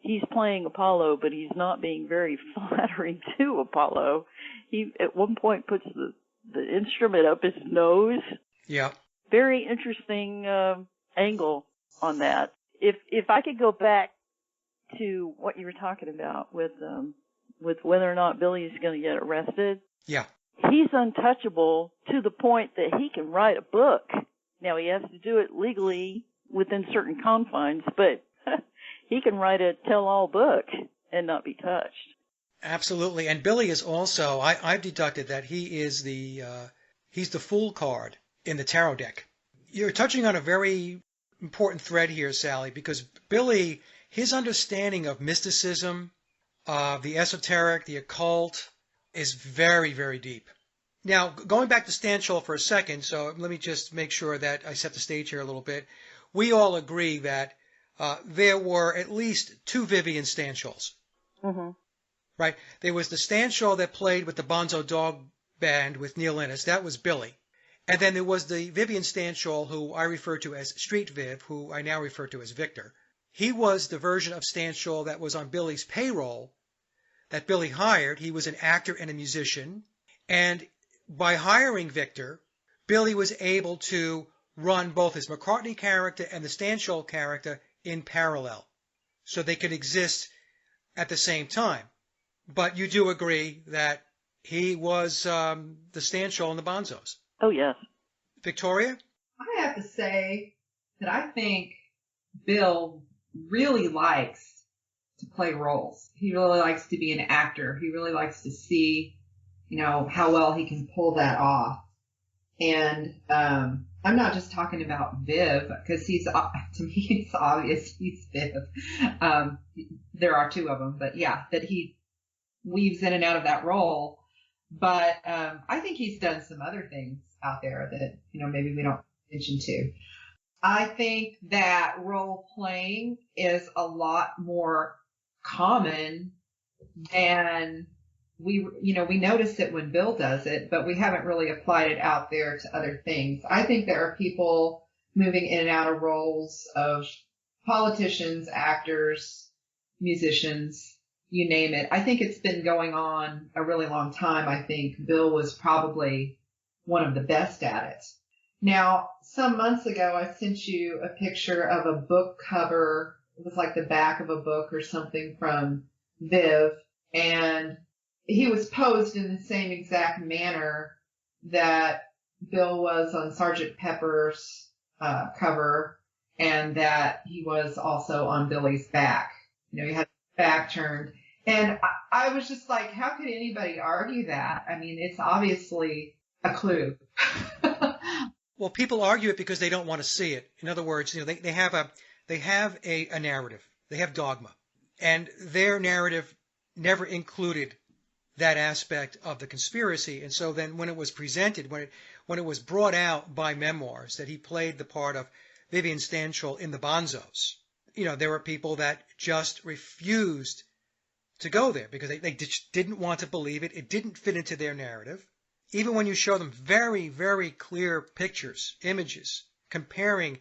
he's playing Apollo, but he's not being very flattering to Apollo. He at one point puts the instrument up his nose. Yeah. Very interesting angle on that. If I could go back to what you were talking about with whether or not Billy is going to get arrested. Yeah. He's untouchable to the point that he can write a book. Now, he has to do it legally within certain confines, but he can write a tell-all book and not be touched. Absolutely. And Billy is also, I've deducted that he is he's the fool card in the tarot deck. You're touching on a very important thread here, Sallie, because Billy, his understanding of mysticism, the esoteric, the occult, is very, very deep. Now, going back to Stanchel for a second, so let me just make sure that I set the stage here a little bit. We all agree that there were at least two Vivian Stanchels. Mm-hmm. Right? There was the Stanchel that played with the Bonzo Dog Band with Neil Innes. That was Billy. And then there was the Vivian Stanchel, who I refer to as Street Viv, who I now refer to as Victor. He was the version of Stanchel that was on Billy's payroll that Billy hired. He was an actor and a musician. And by hiring Victor, Billy was able to run both his McCartney character and the Stanchel character in parallel, so they could exist at the same time. But you do agree that he was the Stanchel and the Bonzos. Oh, yes. Victoria? I have to say that I think Bill really likes to play roles. He really likes to be an actor. He really likes to see, how well he can pull that off. And I'm not just talking about Viv, because to me, it's obvious he's Viv. There are two of them, but yeah, that he weaves in and out of that role. But I think he's done some other things out there that, maybe we don't mention to. I think that role playing is a lot more common than we notice it when Bill does it, but we haven't really applied it out there to other things. I think there are people moving in and out of roles of politicians, actors, musicians, you name it. I think it's been going on a really long time. I think Bill was probably one of the best at it. Now, some months ago, I sent you a picture of a book cover. It was like the back of a book or something from Viv, and he was posed in the same exact manner that Bill was on Sgt. Pepper's cover, and that he was also on Billy's back. He had his back turned. And I was just like, how could anybody argue that? I mean, it's obviously a clue. Well, people argue it because they don't want to see it. In other words, they have a narrative. They have dogma. And their narrative never included that aspect of the conspiracy. And so then when it was presented, when it was brought out by Memoirs that he played the part of Vivian Stanchel in the Bonzos, there were people that just refused to go there because they just didn't want to believe it. It didn't fit into their narrative. Even when you show them very, very clear pictures, images, comparing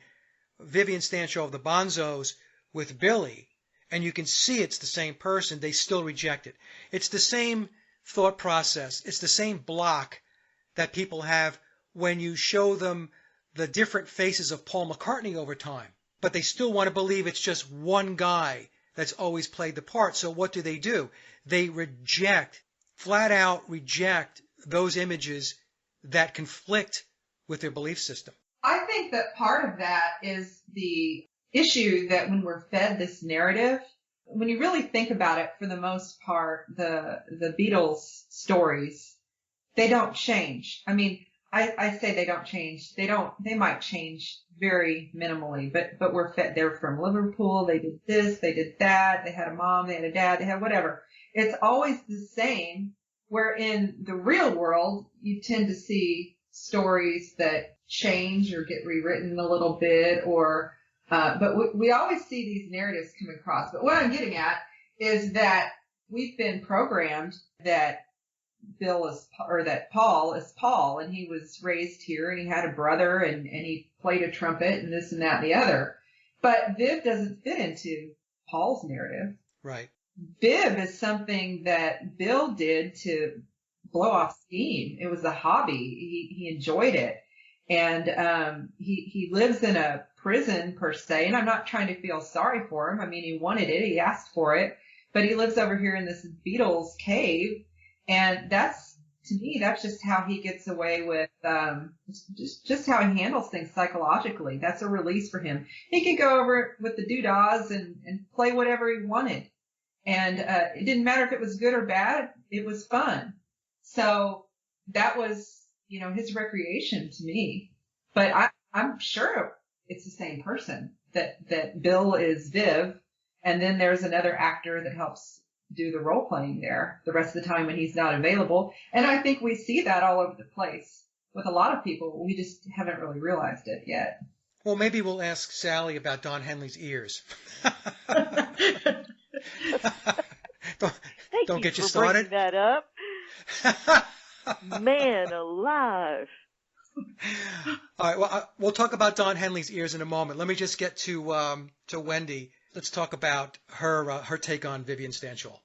Vivian Stanchel of the Bonzos with Billy, and you can see it's the same person, they still reject it. It's the same thought process. It's the same block that people have when you show them the different faces of Paul McCartney over time. But they still want to believe it's just one guy that's always played the part. So what do? They flat out reject those images that conflict with their belief system. I think that part of that is the issue that when we're fed this narrative, when you really think about it, for the most part, the Beatles stories, they don't change. I mean, I say they don't change. They might change very minimally, but we're fed. They're from Liverpool. They did this, they did that. They had a mom, they had a dad, they had whatever. It's always the same. Where in the real world, you tend to see stories that change or get rewritten a little bit, but we always see these narratives come across. But what I'm getting at is that we've been programmed that that Paul is Paul, and he was raised here, and he had a brother, and he played a trumpet, and this and that and the other. But Viv doesn't fit into Paul's narrative. Right. Bib is something that Bill did to blow off steam. It was a hobby. He enjoyed it. And he lives in a prison per se, and I'm not trying to feel sorry for him. I mean, he wanted it, he asked for it, but he lives over here in this Beatles cave, and that's, to me, that's just how he gets away with just how he handles things psychologically. That's a release for him. He could go over with the doodahs and play whatever he wanted. And it didn't matter if it was good or bad. It was fun. So that was, his recreation to me. But I'm sure it's the same person, that Bill is Viv. And then there's another actor that helps do the role playing there the rest of the time when he's not available. And I think we see that all over the place with a lot of people. We just haven't really realized it yet. Well, maybe we'll ask Sallie about Don Henley's ears. don't get you started. Thank you for bringing that up. Man alive. All right. Well, we'll talk about Don Henley's ears in a moment. Let me just get to Wendy. Let's talk about her take on Vivian Stanshall.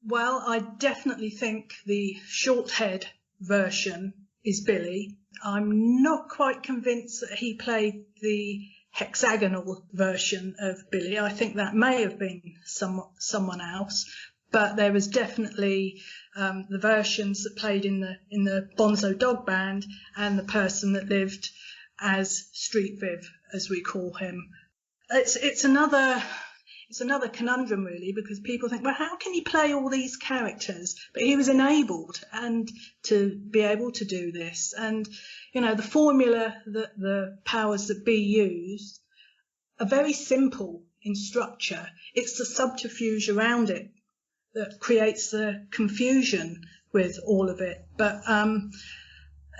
Well, I definitely think the short-haired version is Billy. I'm not quite convinced that he played the hexagonal version of Billy. I think that may have been someone else, but there was definitely the versions that played in the Bonzo Dog Band and the person that lived as Street Viv, as we call him. It's another conundrum, really, because people think, well, how can he play all these characters? But he was enabled and to be able to do this. And, the formula that the powers that be used are very simple in structure. It's the subterfuge around it that creates the confusion with all of it. But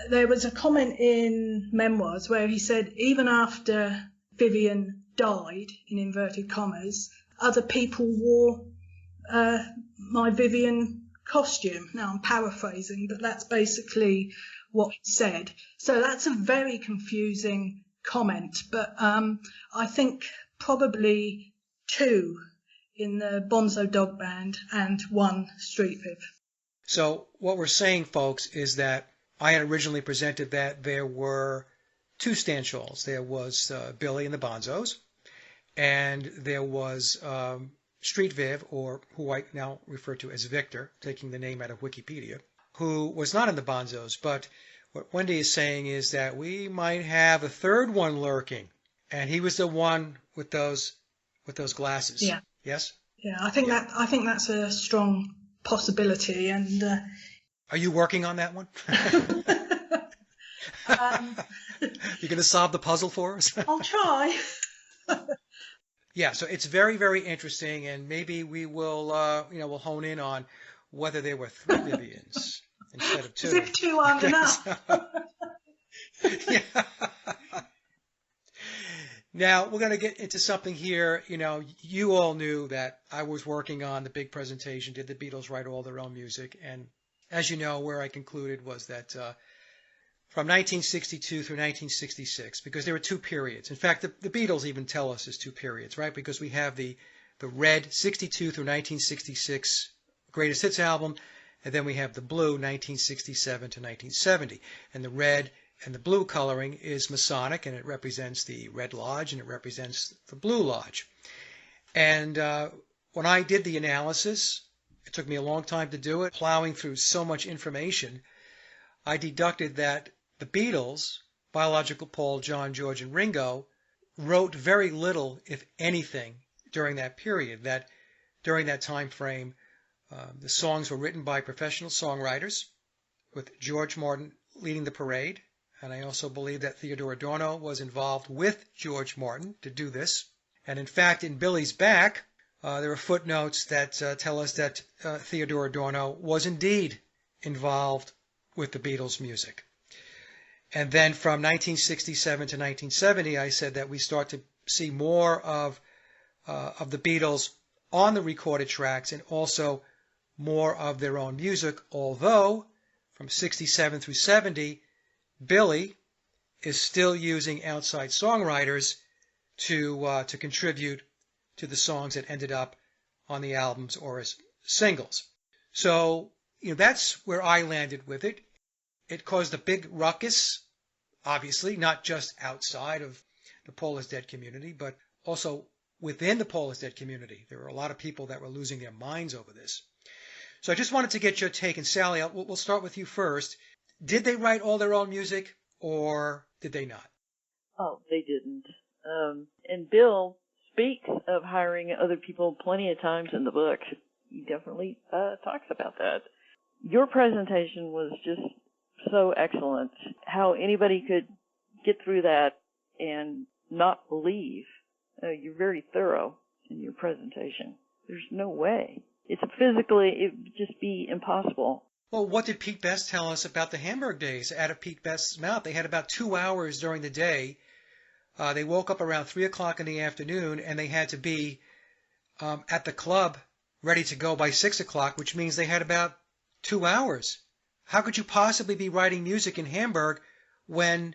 there was a comment in Memoirs where he said, even after Vivian died, in inverted commas, other people wore my Vivian costume. Now I'm paraphrasing, but that's basically what he said. So that's a very confusing comment, but I think probably 2 in the Bonzo Dog Band and 1 Street Viv. So what we're saying, folks, is that I had originally presented that there were 2 Stanshalls. There was Billy and the Bonzos, and there was Street Viv, or who I now refer to as Victor, taking the name out of Wikipedia, who was not in the Bonzos. But what Wendy is saying is that we might have a 3rd one lurking, and he was the one with those glasses. Yeah. Yes. Yeah, I think that's a strong possibility. And are you working on that one? You're going to solve the puzzle for us? I'll try. Yeah, so it's very, very interesting, and maybe we will, we'll hone in on whether there were 3 Vivians instead of 2. As if 2 aren't enough. Yeah. Now, we're going to get into something here. You all knew that I was working on the big presentation, did the Beatles write all their own music? And as you know, where I concluded was that from 1962 through 1966, because there were 2 periods. In fact, the Beatles even tell us there's 2 periods, right? Because we have the red 62 through 1966 greatest hits album, and then we have the blue 1967 to 1970. And the red and the blue coloring is Masonic, and it represents the Red Lodge, and it represents the Blue Lodge. And when I did the analysis, it took me a long time to do it, plowing through so much information, I deducted that the Beatles, biological Paul, John, George, and Ringo, wrote very little, if anything, during that period. That during that time frame, the songs were written by professional songwriters, with George Martin leading the parade. And I also believe that Theodore Adorno was involved with George Martin to do this. And in fact, in Billy's back, there are footnotes that tell us that Theodore Adorno was indeed involved with the Beatles' music. And then from 1967 to 1970, I said that we start to see more of the Beatles on the recorded tracks and also more of their own music, although from 67 through 70, Billy is still using outside songwriters to contribute to the songs that ended up on the albums or as singles. So, that's where I landed with it. It caused a big ruckus, obviously, not just outside of the Paul is Dead community, but also within the Paul is Dead community. There were a lot of people that were losing their minds over this. So I just wanted to get your take. And Sallie, we'll start with you first. Did they write all their own music, or did they not? Oh, they didn't. And Bill speaks of hiring other people plenty of times in the book. He definitely talks about that. Your presentation was just so excellent. How anybody could get through that and not leave. You're very thorough in your presentation. There's no way. It would just be impossible. Well, what did Pete Best tell us about the Hamburg days? Out of Pete Best's mouth, they had about 2 hours during the day. They woke up around 3 o'clock in the afternoon, and they had to be at the club ready to go by 6 o'clock, which means they had about 2 hours. How could you possibly be writing music in Hamburg when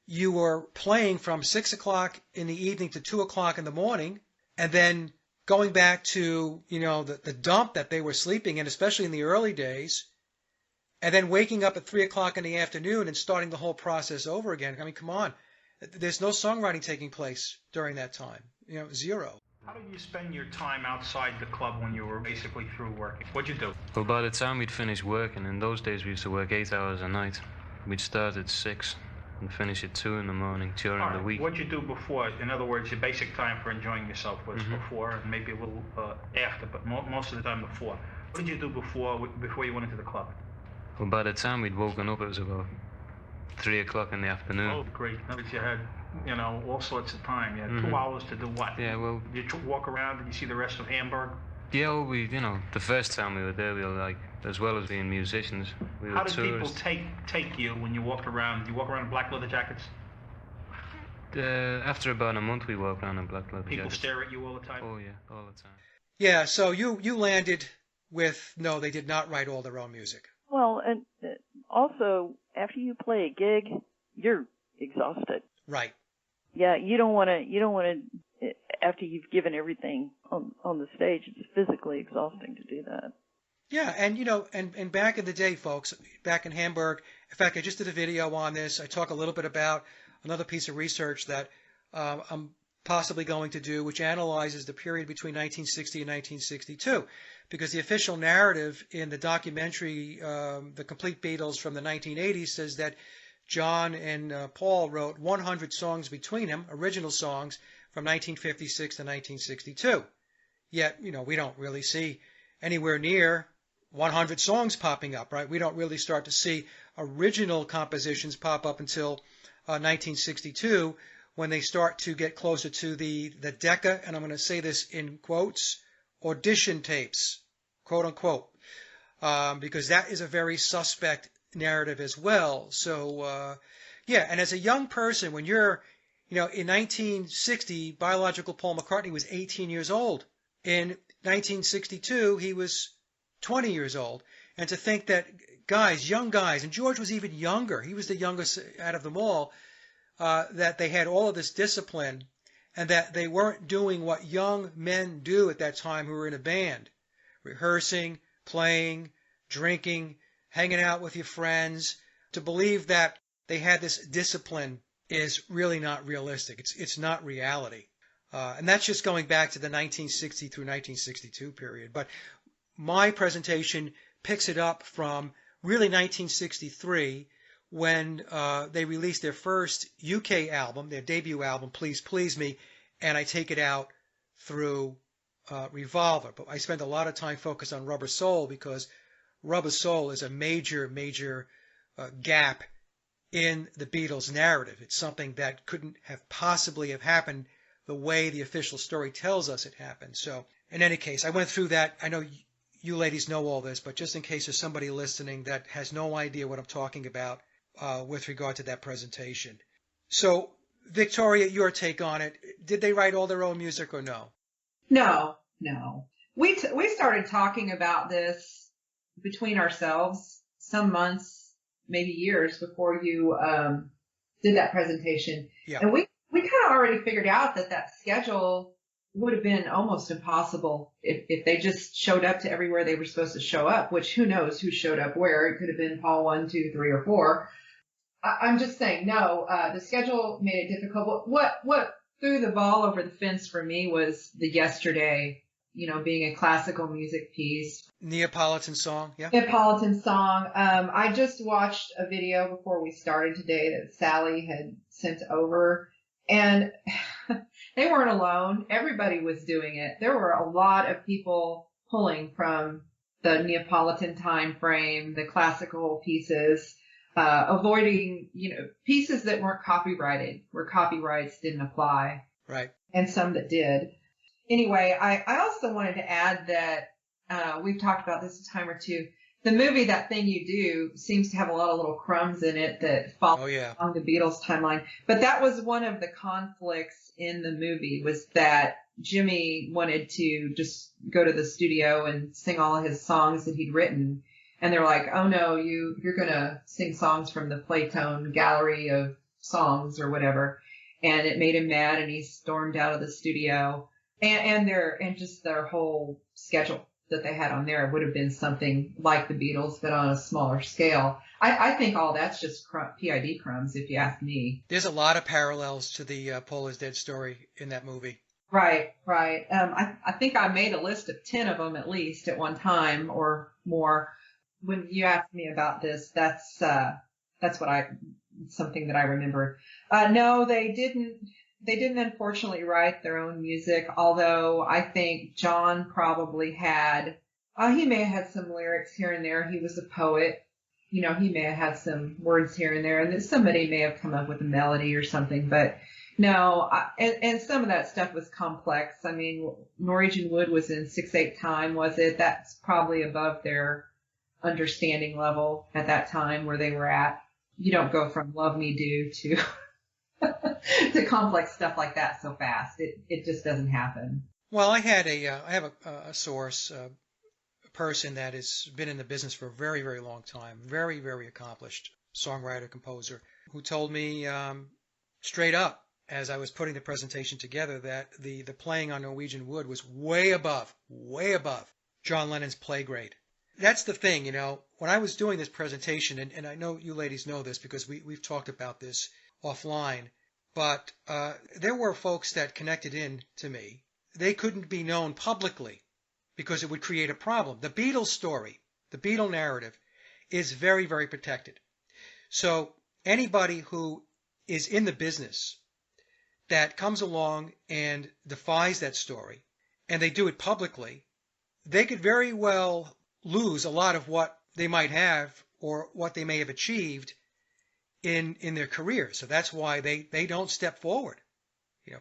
you were playing from 6 o'clock in the evening to 2 o'clock in the morning, and then going back to, the dump that they were sleeping in, especially in the early days, and then waking up at 3 o'clock in the afternoon and starting the whole process over again? I mean, come on. There's no songwriting taking place during that time. Zero. How did you spend your time outside the club when you were basically through working? What'd you do? Well, by the time we'd finish working, in those days we used to work 8 hours a night. We'd start at 6 and finish at 2 in the morning during the week. What'd you do before? In other words, your basic time for enjoying yourself was before, and maybe a little after, but most of the time before. What did you do before you went into the club? Well, by the time we'd woken up, it was about 3 o'clock in the afternoon. Oh, great. In other words, you had, all sorts of time. You had 2 hours to do what? Yeah, well... Did you walk around? Did you see the rest of Hamburg? Yeah, well, the first time we were there, we were as well as being musicians, we were How did tourists. people take you when you walked around? Did you walk around in black leather jackets? After about a month, we walked around in black leather People jackets. stare at you all the time? Oh, yeah, all the time. Yeah, so you landed with, no, they did not write all their own music. Well, and also, after you play a gig, you're exhausted. Right. Yeah, you don't want to, after you've given everything on the stage, it's physically exhausting to do that. Yeah, and and back in the day, folks, back in Hamburg, in fact, I just did a video on this. I talk a little bit about another piece of research that I'm possibly going to do, which analyzes the period between 1960 and 1962, because the official narrative in the documentary, The Complete Beatles from the 1980s, says that John and Paul wrote 100 songs between them, original songs, from 1956 to 1962. Yet, we don't really see anywhere near 100 songs popping up, right? We don't really start to see original compositions pop up until 1962, when they start to get closer to the Decca, and I'm going to say this in quotes, audition tapes, quote unquote, because that is a very suspect narrative as well. So, yeah, and as a young person, when you're, in 1960, biological Paul McCartney was 18 years old. In 1962, he was 20 years old. And to think that young guys, and George was even younger, he was the youngest out of them all, that they had all of this discipline and that they weren't doing what young men do at that time who were in a band, rehearsing, playing, drinking, hanging out with your friends. To believe that they had this discipline is really not realistic. It's not reality. And that's just going back to the 1960 through 1962 period. But my presentation picks it up from really 1963, when they released their first UK album, their debut album, Please Please Me, and I take it out through Revolver. But I spend a lot of time focused on Rubber Soul, because Rubber Soul is a major gap in the Beatles' narrative. It's something that couldn't have possibly have happened the way the official story tells us it happened. So, in any case, I went through that. I know you ladies know all this, but just in case there's somebody listening that has no idea what I'm talking about with regard to that presentation. So, Victoria, your take on it. Did they write all their own music or no? No. We started talking about this between ourselves some months, maybe years before you did that presentation. Yeah. And we kind of already figured out that schedule would have been almost impossible if they just showed up to everywhere they were supposed to show up, which who knows who showed up where. It could have been Paul 1, 2, 3, or 4. I'm just saying, no, the schedule made it difficult. What threw the ball over the fence for me was the Yesterday, being a classical music piece. Neapolitan song, yeah. Neapolitan song. I just watched a video before we started today that Sallie had sent over, and they weren't alone. Everybody was doing it. There were a lot of people pulling from the Neapolitan time frame, the classical pieces, avoiding, pieces that weren't copyrighted, where copyrights didn't apply. Right. And some that did. Anyway, I also wanted to add that we've talked about this a time or two. The movie That Thing You Do seems to have a lot of little crumbs in it that follow along the Beatles timeline. But that was one of the conflicts in the movie, was that Jimmy wanted to just go to the studio and sing all of his songs that he'd written. And they're like, oh no, you're going to sing songs from the Playtone gallery of songs or whatever. And it made him mad, and he stormed out of the studio. And just their whole schedule that they had on there would have been something like the Beatles, but on a smaller scale. I think all that's just PID crumbs, if you ask me. There's a lot of parallels to the Paul is Dead story in that movie. Right. I think I made a list of 10 of them at least at one time or more. When you asked me about this, that's something that I remembered. No, they didn't unfortunately write their own music, although I think John probably had, he may have had some lyrics here and there. He was a poet. He may have had some words here and there, and somebody may have come up with a melody or something, but no, and some of that stuff was complex. I mean, Norwegian Wood was in 6/8 time, was it? That's probably above their understanding level at that time where they were at. You don't go from Love Me Do to to complex stuff like that so fast. It just doesn't happen. Well, I have a source, a person that has been in the business for a very, very long time, very, very accomplished songwriter, composer, who told me straight up as I was putting the presentation together that the playing on Norwegian Wood was way above John Lennon's play grade. That's the thing, when I was doing this presentation, and I know you ladies know this because we've talked about this offline, but there were folks that connected in to me. They couldn't be known publicly because it would create a problem. The Beatles story, the Beatle narrative, is very, very protected. So anybody who is in the business that comes along and defies that story, and they do it publicly, they could very well lose a lot of what they might have or what they may have achieved in their career. So that's why they don't step forward.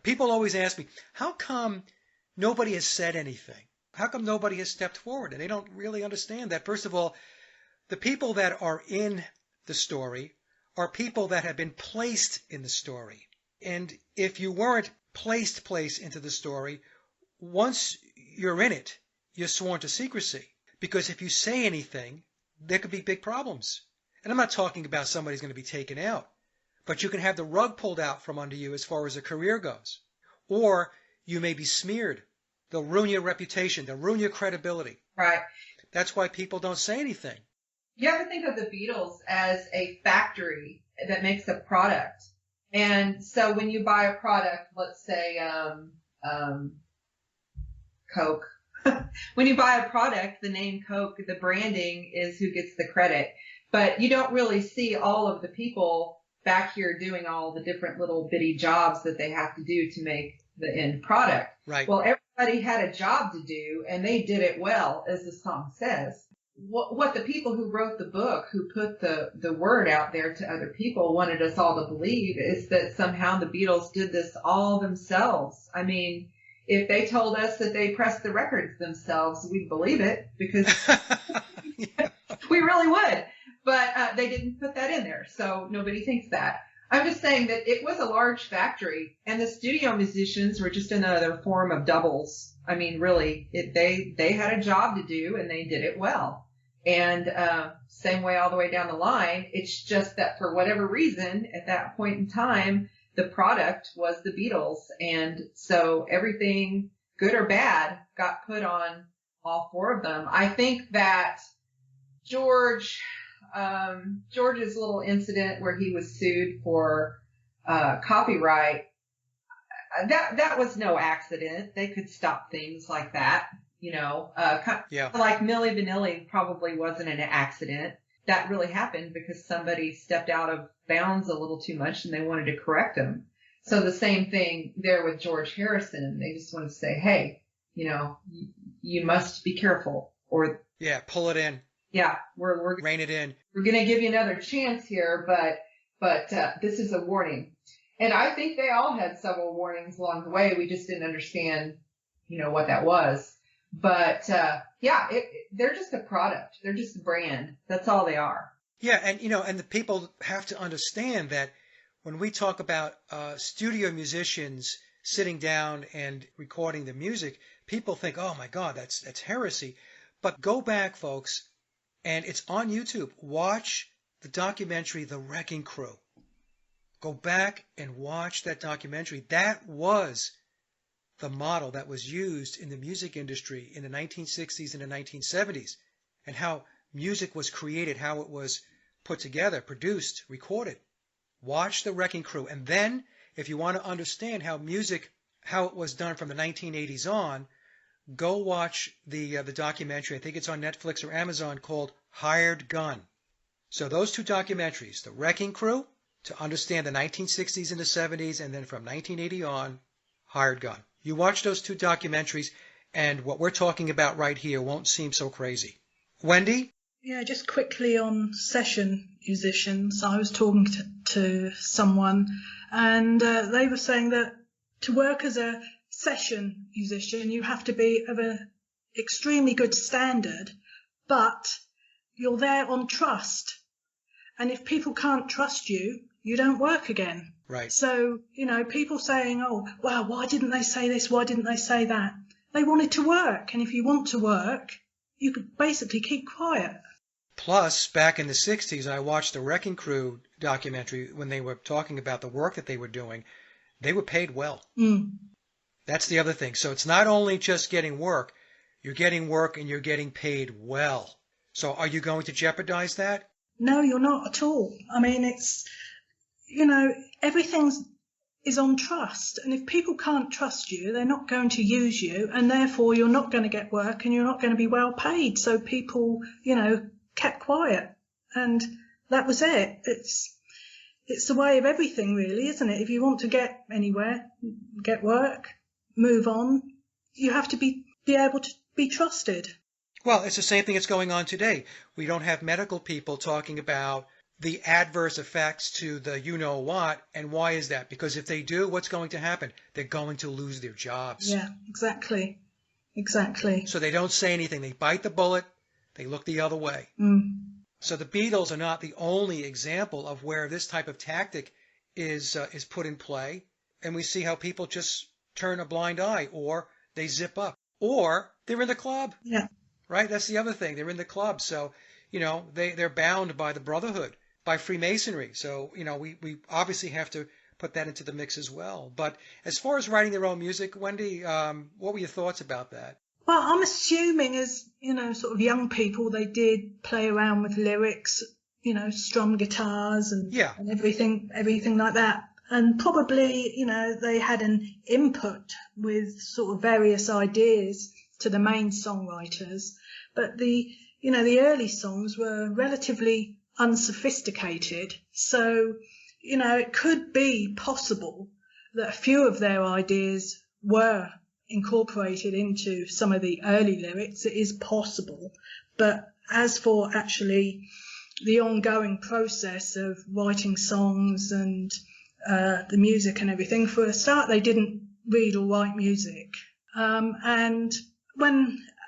People always ask me, how come nobody has said anything? How come nobody has stepped forward? And they don't really understand that. First of all, the people that are in the story are people that have been placed in the story. And if you weren't placed into the story, once you're in it, you're sworn to secrecy. Because if you say anything, there could be big problems. And I'm not talking about somebody's going to be taken out, but you can have the rug pulled out from under you as far as a career goes. Or you may be smeared. They'll ruin your reputation. They'll ruin your credibility. Right. That's why people don't say anything. You have to think of the Beatles as a factory that makes a product. And so when you buy a product, let's say Coke, when you buy a product, the name Coke, the branding is who gets the credit. But you don't really see all of the people back here doing all the different little bitty jobs that they have to do to make the end product. Right. Well, everybody had a job to do, and they did it well, as the song says. What the people who wrote the book, who put the word out there to other people, wanted us all to believe is that somehow the Beatles did this all themselves. I mean, if they told us that they pressed the records themselves, we'd believe it because we really would. But they didn't put that in there, so nobody thinks that. I'm just saying that it was a large factory, and the studio musicians were just another form of doubles. I mean, really, they had a job to do, and they did it well. And same way all the way down the line. It's just that for whatever reason, at that point in time, the product was the Beatles, and so everything good or bad, got put on all four of them. I think that George's little incident where he was sued for copyright, that was no accident. They could stop things like that, like Milli Vanilli probably wasn't an accident. That really happened because somebody stepped out of bounds a little too much and they wanted to correct them. So the same thing there with George Harrison. They just wanted to say, hey, you must be careful, or pull it in. Yeah, we're rein it in. We're going to give you another chance here, but this is a warning. And I think they all had several warnings along the way. We just didn't understand, what that was. But they're just a product. They're just a brand. That's all they are. Yeah, and the people have to understand that when we talk about studio musicians sitting down and recording the music, people think, oh my God, that's heresy. But go back, folks, and it's on YouTube. Watch the documentary, The Wrecking Crew. Go back and watch that documentary. That was the model that was used in the music industry in the 1960s and the 1970s, and how music was created, how it was put together, produced, recorded. Watch The Wrecking Crew. And then, if you want to understand how it was done from the 1980s on, go watch the documentary. I think it's on Netflix or Amazon, called Hired Gun. So those two documentaries, The Wrecking Crew, to understand the 1960s and the 70s, and then from 1980 on, Hired Gun. You watch those two documentaries, and what we're talking about right here won't seem so crazy. Wendy? Yeah, just quickly on session musicians. I was talking to someone, and they were saying that to work as a session musician, you have to be of an extremely good standard, but you're there on trust. And if people can't trust you, you don't work again. Right. So, people saying, oh, well, why didn't they say this? Why didn't they say that? They wanted to work. And if you want to work, you could basically keep quiet. Plus, back in the 60s, I watched the Wrecking Crew documentary when they were talking about the work that they were doing. They were paid well. That's the other thing. So it's not only just getting work. You're getting work and you're getting paid well. So are you going to jeopardize that? No, you're not at all. I mean, it's, everything is on trust. And if people can't trust you, they're not going to use you. And therefore, you're not going to get work and you're not going to be well paid. So people, kept quiet. And that was it. It's the way of everything, really, isn't it? If you want to get anywhere, get work, move on, you have to be able to be trusted. Well, it's the same thing that's going on today. We don't have medical people talking about the adverse effects to the you-know-what, and why is that? Because if they do, what's going to happen? They're going to lose their jobs. Yeah, exactly. Exactly. So they don't say anything. They bite the bullet. They look the other way. So the Beatles are not the only example of where this type of tactic is put in play, and we see how people just turn a blind eye, or they zip up, or they're in the club. Yeah. Right? That's the other thing. They're in the club. So, they're bound by the Brotherhood, by Freemasonry. So, we obviously have to put that into the mix as well. But as far as writing their own music, Wendy, what were your thoughts about that? Well, I'm assuming as, sort of young people, they did play around with lyrics, strum guitars and everything like that. And probably, they had an input with sort of various ideas to the main songwriters, but the early songs were relatively unsophisticated, so it could be possible that a few of their ideas were incorporated into some of the early lyrics. It is possible, but as for actually the ongoing process of writing songs and the music and everything, for a start they didn't read or write music, and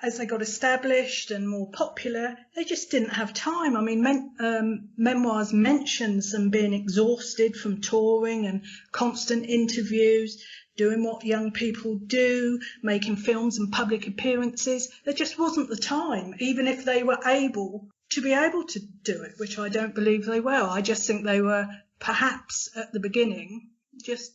as they got established and more popular, they just didn't have time. I mean, memoirs mention them being exhausted from touring and constant interviews, doing what young people do, making films and public appearances. There just wasn't the time, even if they were able to do it, which I don't believe they were. I just think they were perhaps at the beginning just,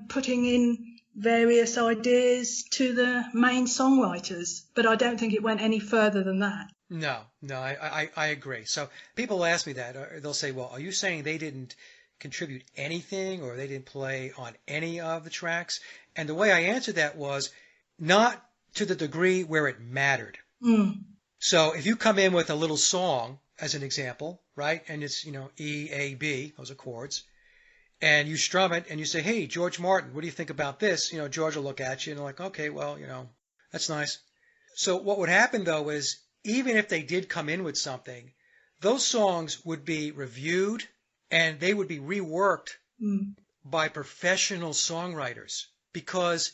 putting in various ideas to the main songwriters, but I don't think it went any further than that. No, I agree. So people ask me that. They'll say, well, are you saying they didn't contribute anything or they didn't play on any of the tracks? And the way I answered that was not to the degree where it mattered. So if you come in with a little song, as an example, right, and it's, E, A, B, those are chords, and you strum it and you say, hey, George Martin, what do you think about this? George will look at you and like, okay, well, that's nice. So what would happen, though, is even if they did come in with something, those songs would be reviewed and they would be reworked by professional songwriters because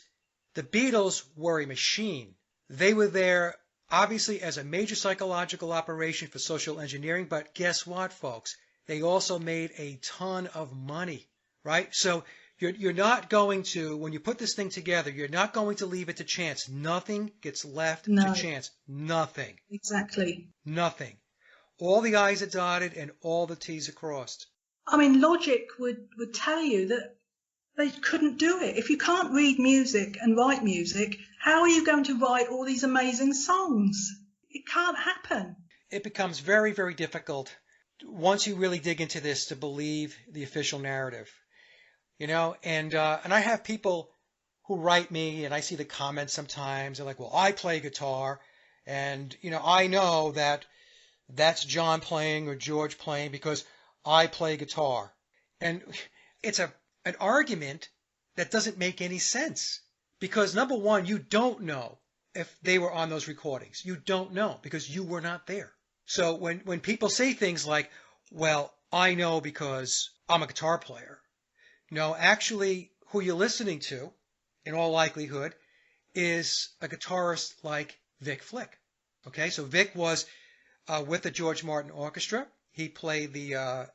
the Beatles were a machine. They were there, obviously, as a major psychological operation for social engineering, but guess what, folks? They also made a ton of money, right? So you're not going to, when you put this thing together, you're not going to leave it to chance. Nothing gets left to chance. Nothing. Exactly. Nothing. All the I's are dotted and all the T's are crossed. I mean, logic would tell you that they couldn't do it. If you can't read music and write music, how are you going to write all these amazing songs? It can't happen. It becomes very, very difficult once you really dig into this to believe the official narrative. And I have people who write me and I see the comments sometimes. They're like, well, I play guitar and, I know that that's John playing or George playing because I play guitar. And it's an argument that doesn't make any sense because, number one, you don't know if they were on those recordings. You don't know because you were not there. So when people say things like, well, I know because I'm a guitar player. No, actually, who you're listening to, in all likelihood, is a guitarist like Vic Flick. Okay, so Vic was with the George Martin Orchestra. He played the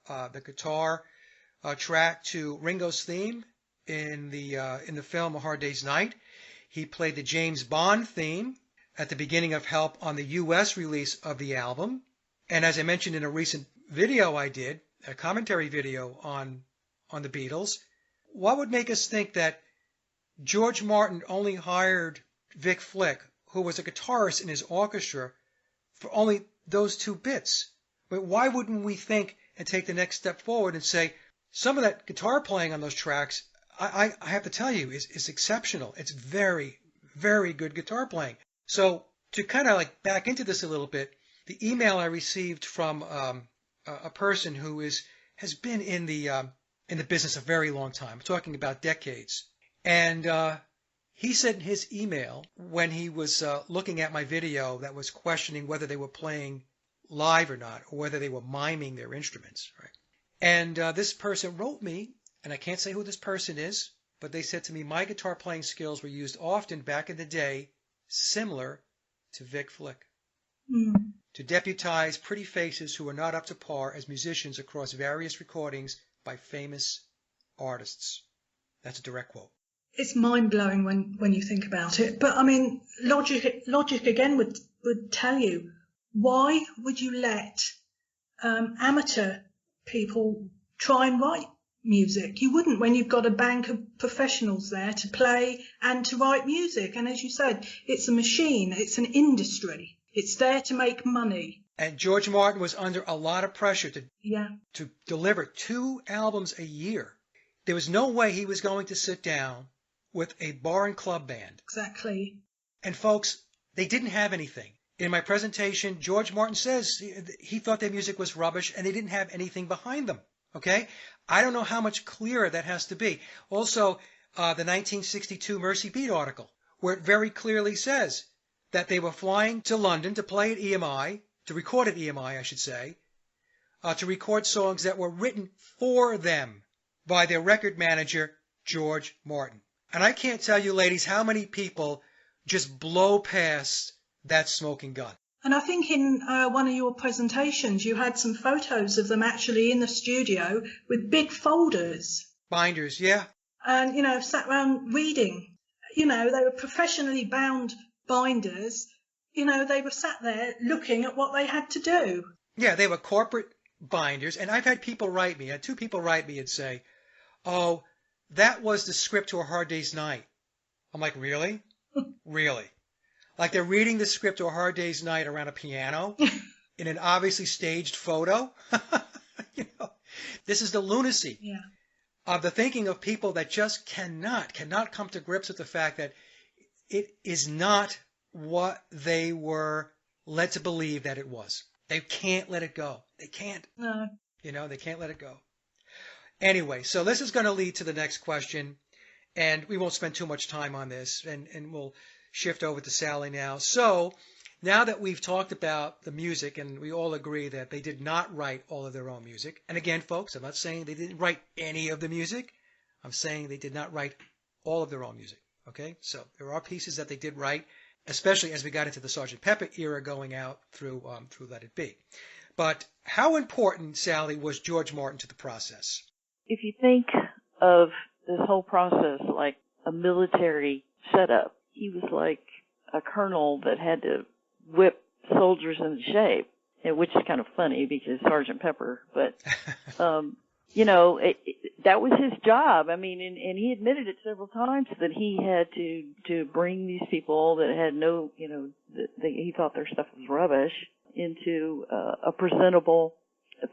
guitar track to Ringo's theme in the film A Hard Day's Night. He played the James Bond theme at the beginning of Help on the U.S. release of the album. And as I mentioned in a recent video I did, a commentary video on the Beatles, what would make us think that George Martin only hired Vic Flick, who was a guitarist in his orchestra, for only those two bits? But why wouldn't we think and take the next step forward and say, some of that guitar playing on those tracks, I have to tell you, is exceptional. It's very, very good guitar playing. So to kind of like back into this a little bit, the email I received from a person who has been in the business a very long time. I'm talking about decades. And he said in his email when he was looking at my video that was questioning whether they were playing live or not, or whether they were miming their instruments, right? And this person wrote me, and I can't say who this person is, but they said to me, my guitar playing skills were used often back in the day, similar to Vic Flick, to deputize pretty faces who were not up to par as musicians across various recordings by famous artists. That's a direct quote. It's mind-blowing when you think about it. But, I mean, logic again would tell you, why would you let amateur people try and write music? You wouldn't when you've got a bank of professionals there to play and to write music. And as you said, it's a machine. It's an industry. It's there to make money. And George Martin was under a lot of pressure to deliver 2 albums a year. There was no way he was going to sit down with a bar and club band. Exactly. And folks, they didn't have anything. In my presentation, George Martin says he thought their music was rubbish and they didn't have anything behind them. Okay? I don't know how much clearer that has to be. Also, the 1962 Mercy Beat article, where it very clearly says that they were flying to London to play at EMI, to record at EMI, I should say, to record songs that were written for them by their record manager, George Martin. And I can't tell you, ladies, how many people just blow past that smoking gun. And I think in one of your presentations, you had some photos of them actually in the studio with big folders. Binders, yeah. And, sat around reading. They were professionally bound binders. They were sat there looking at what they had to do. Yeah, they were corporate binders. And I've had people write me, I had 2 people write me and say, oh, that was the script to A Hard Day's Night. I'm like, really? Really? Like they're reading the script to A Hard Day's Night around a piano in an obviously staged photo? You know, this is the lunacy Yeah. of the thinking of people that just cannot come to grips with the fact that it is not what they were led to believe that it was. They can't let it go. They can't. No. You know, they can't let it go. Anyway, so this is going to lead to the next question, and we won't spend too much time on this, and we'll shift over to Sallie now. So now that we've talked about the music, and we all agree that they did not write all of their own music, and again, folks, I'm not saying they didn't write any of the music. I'm saying they did not write all of their own music. Okay, so there are pieces that they did write, especially as we got into the Sgt. Pepper era going out through Let It Be. But how important, Sallie, was George Martin to the process? If you think of this whole process like a military setup, he was like a colonel that had to whip soldiers into shape, which is kind of funny because Sgt. Pepper, but you know, that was his job. I mean, and he admitted it several times that he had to bring these people that had no, you know, he thought their stuff was rubbish into a presentable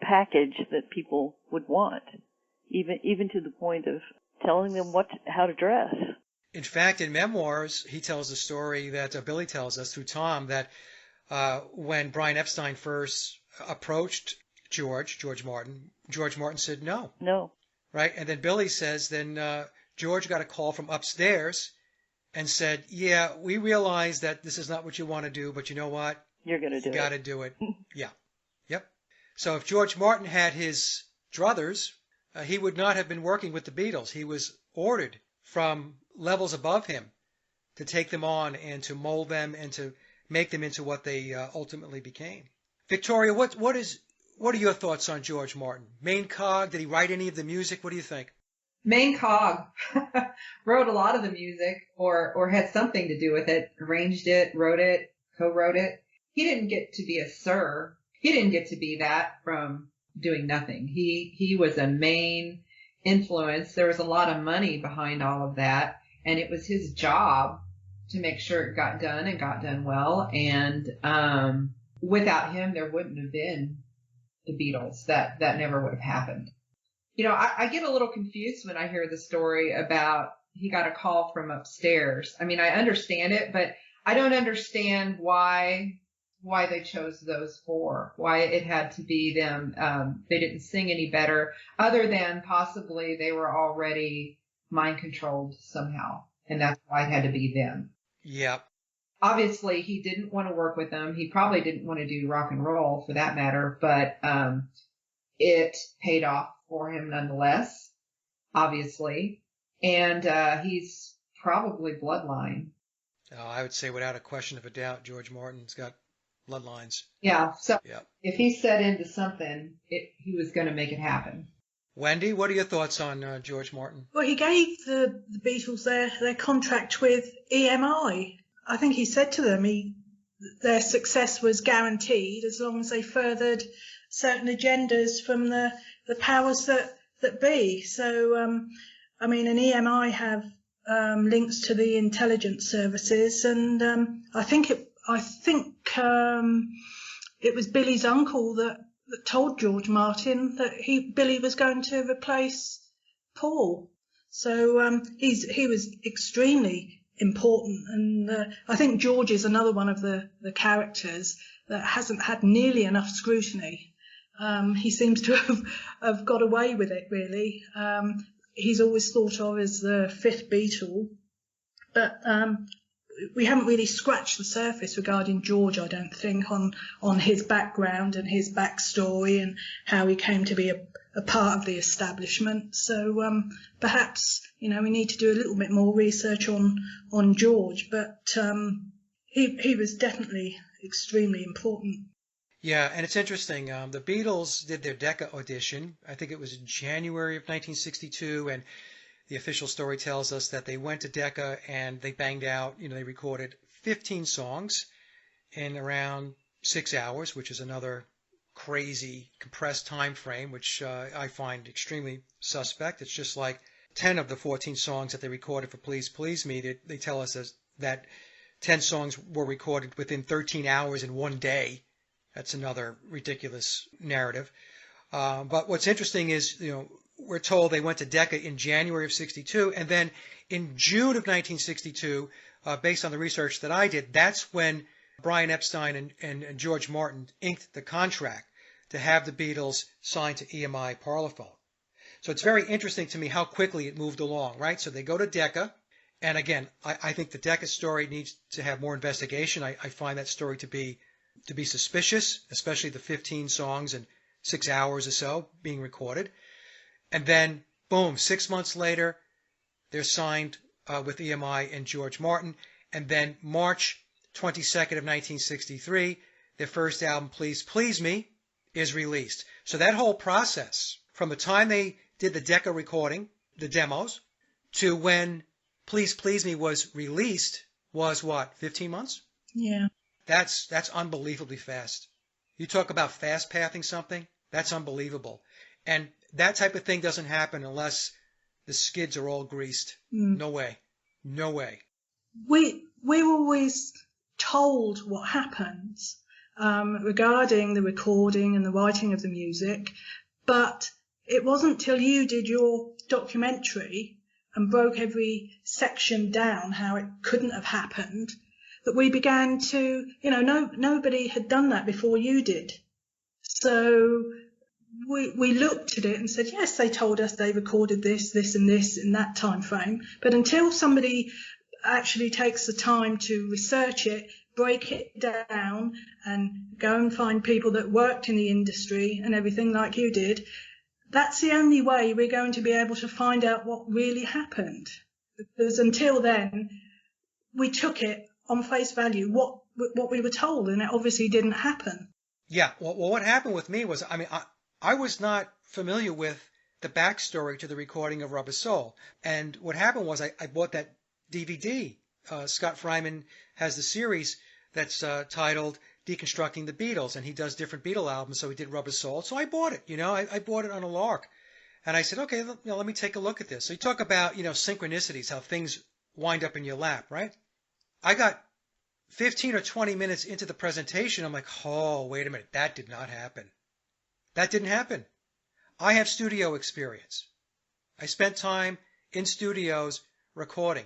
package that people would want, even to the point of telling them how to dress. In fact, in memoirs, he tells the story that Billy tells us through Tom that when Brian Epstein first approached George Martin said no. No. Right? And then Billy says then George got a call from upstairs and said, yeah, we realize that this is not what you want to do, but you know what? You're going to do it. You got to do it. Yeah. Yep. So if George Martin had his druthers, he would not have been working with the Beatles. He was ordered from levels above him to take them on and to mold them and to make them into what they ultimately became. Victoria, what are your thoughts on George Martin? Main cog? Did he write any of the music? What do you think? Main cog wrote a lot of the music or had something to do with it, arranged it, wrote it, co-wrote it. He didn't get to be a sir. He didn't get to be that from doing nothing. He was a main influence. There was a lot of money behind all of that, and it was his job to make sure it got done and got done well. And without him, there wouldn't have been the Beatles. That never would have happened. You know, I get a little confused when I hear the story about he got a call from upstairs. I mean, I understand it, but I don't understand why they chose those four, why it had to be them. They didn't sing any better, other than possibly they were already mind controlled somehow, and that's why it had to be them. Yep. Obviously, he didn't want to work with them. He probably didn't want to do rock and roll for that matter, but it paid off for him nonetheless, obviously. And he's probably bloodline. Oh, I would say without a question of a doubt, George Martin's got bloodlines. Yeah, so Yep. if he set into something, he was going to make it happen. Wendy, what are your thoughts on George Martin? Well, he gave the Beatles their contract with EMI. I think he said to them their success was guaranteed as long as they furthered certain agendas from the powers that be. So, I mean, an EMI have links to the intelligence services, and I think it was Billy's uncle that told George Martin that Billy was going to replace Paul. So he was extremely important, and I think George is another one of the characters that hasn't had nearly enough scrutiny. He seems to have got away with it, really. He's always thought of as the fifth Beatle, but we haven't really scratched the surface regarding George, I don't think, on his background and his backstory and how he came to be a part of the establishment. So perhaps, we need to do a little bit more research on George, but he was definitely extremely important. Yeah, and it's interesting. The Beatles did their Decca audition. I think it was in January of 1962, and the official story tells us that they went to Decca and they banged out, they recorded 15 songs in around 6 hours, which is another crazy compressed time frame, which I find extremely suspect. It's just like 10 of the 14 songs that they recorded for Please Please Me, they tell us that 10 songs were recorded within 13 hours in one day. That's another ridiculous narrative. But what's interesting is, we're told they went to Decca in January of 62, and then in June of 1962, based on the research that I did, that's when Brian Epstein and George Martin inked the contract to have the Beatles signed to EMI Parlophone. So it's very interesting to me how quickly it moved along, right? So they go to Decca, and again, I think the Decca story needs to have more investigation. I find that story to be suspicious, especially the 15 songs and 6 hours or so being recorded. And then, boom, 6 months later, they're signed with EMI and George Martin. And then March 22nd of 1963, their first album, Please Please Me, is released. So that whole process, from the time they did the Decca recording, the demos, to when Please Please Me was released, was what, 15 months? Yeah. That's unbelievably fast. You talk about fast pathing something, that's unbelievable. And that type of thing doesn't happen unless the skids are all greased. No way. No way. We're always told what happens regarding the recording and the writing of the music, but it wasn't till you did your documentary and broke every section down how it couldn't have happened that we began to, nobody had done that before you did. So we looked at it and said, yes, they told us they recorded this and this in that time frame. But until somebody actually takes the time to research it, break it down and go and find people that worked in the industry and everything like you did, that's the only way we're going to be able to find out what really happened. Because until then, we took it on face value, what we were told, and it obviously didn't happen. Yeah, well, what happened with me was, I was not familiar with the backstory to the recording of Rubber Soul. And what happened was I bought that DVD. Scott Fryman has the series that's titled Deconstructing the Beatles, and he does different Beatle albums, so he did Rubber Soul. So I bought it, I bought it on a lark. And I said, okay, let me take a look at this. So you talk about, synchronicities, how things wind up in your lap, right? I got 15 or 20 minutes into the presentation. I'm like, oh, wait a minute. That did not happen. That didn't happen. I have studio experience. I spent time in studios recording,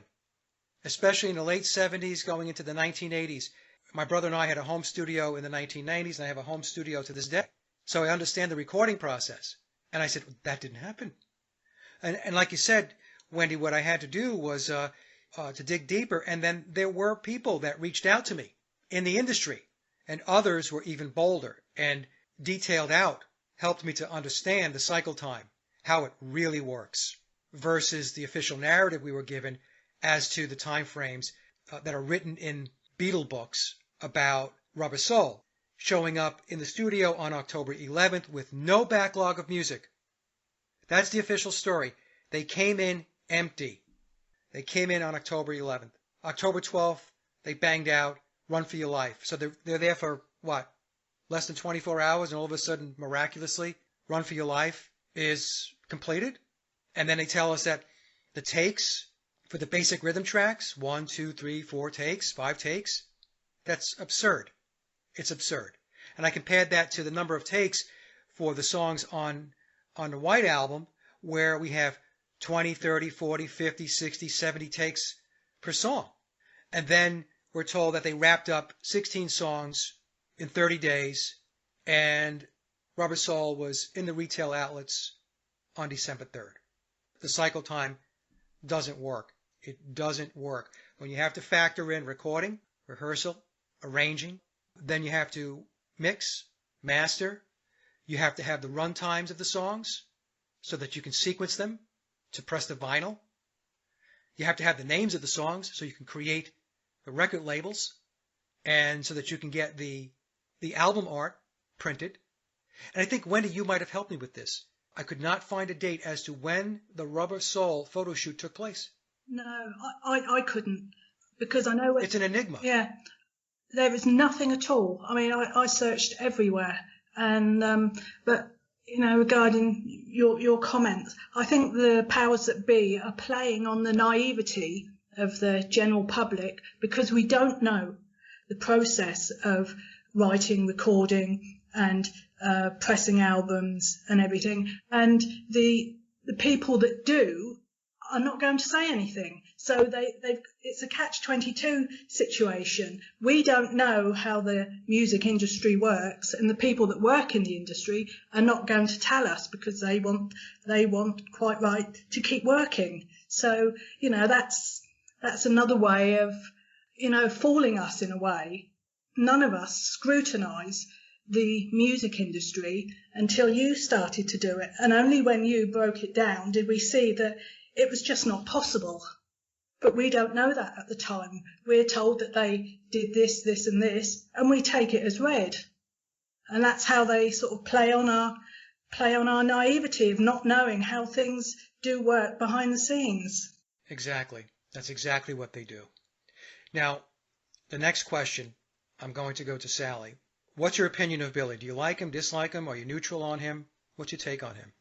especially in the late 70s going into the 1980s. My brother and I had a home studio in the 1990s, and I have a home studio to this day. So I understand the recording process. And I said, that didn't happen. And like you said, Wendy, what I had to do was to dig deeper. And then there were people that reached out to me in the industry, and others were even bolder and detailed out, helped me to understand the cycle time, how it really works, versus the official narrative we were given as to the time frames that are written in Beatle books about Rubber Soul, showing up in the studio on October 11th with no backlog of music. That's the official story. They came in empty. They came in on October 11th. October 12th, they banged out Run for Your Life. So they're there for, what, less than 24 hours, and all of a sudden, miraculously, Run for Your Life is completed. And then they tell us that the takes for the basic rhythm tracks, 1, 2, 3, 4 takes, 5 takes, that's absurd. It's absurd. And I compared that to the number of takes for the songs on the White Album, where we have 20, 30, 40, 50, 60, 70 takes per song. And then we're told that they wrapped up 16 songs in 30 days, and Rubber Soul was in the retail outlets on December 3rd. The cycle time doesn't work. It doesn't work. When you have to factor in recording, rehearsal, arranging, then you have to mix, master. You have to have the run times of the songs so that you can sequence them to press the vinyl. You have to have the names of the songs so you can create the record labels, and so that you can get the album art printed. And I think, Wendy, you might have helped me with this. I could not find a date as to when the Rubber Soul photo shoot took place. No, I couldn't, because I know it's an enigma. Yeah, there was nothing at all. I mean, I searched everywhere, and but regarding your comments, I think the powers that be are playing on the naivety of the general public because we don't know the process of writing, recording, and pressing albums and everything. And the people that do are not going to say anything. So it's a catch-22 situation. We don't know how the music industry works, and the people that work in the industry are not going to tell us because they want quite right to keep working. So, that's another way of, fooling us in a way. None of us scrutinise the music industry until you started to do it. And only when you broke it down did we see that it was just not possible. But we don't know that at the time. We're told that they did this, this and this, and we take it as read. And that's how they sort of play on our naivety of not knowing how things do work behind the scenes. Exactly. That's exactly what they do. Now, the next question, I'm going to go to Sallie. What's your opinion of Billy? Do you like him, dislike him? Are you neutral on him? What's your take on him?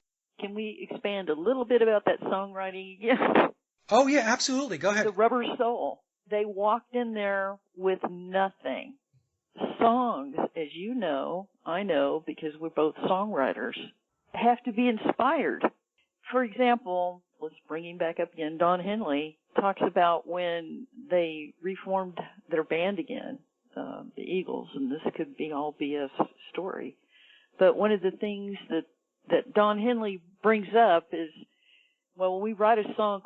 Can we expand a little bit about that songwriting again? Oh, yeah, absolutely. Go ahead. The Rubber Soul. They walked in there with nothing. Songs, as you know, I know because we're both songwriters, have to be inspired. For example, let's bring him back up again. Don Henley talks about when they reformed their band again, the Eagles, and this could all be a story. But one of the things that Don Henley brings up is, well, when we write a song,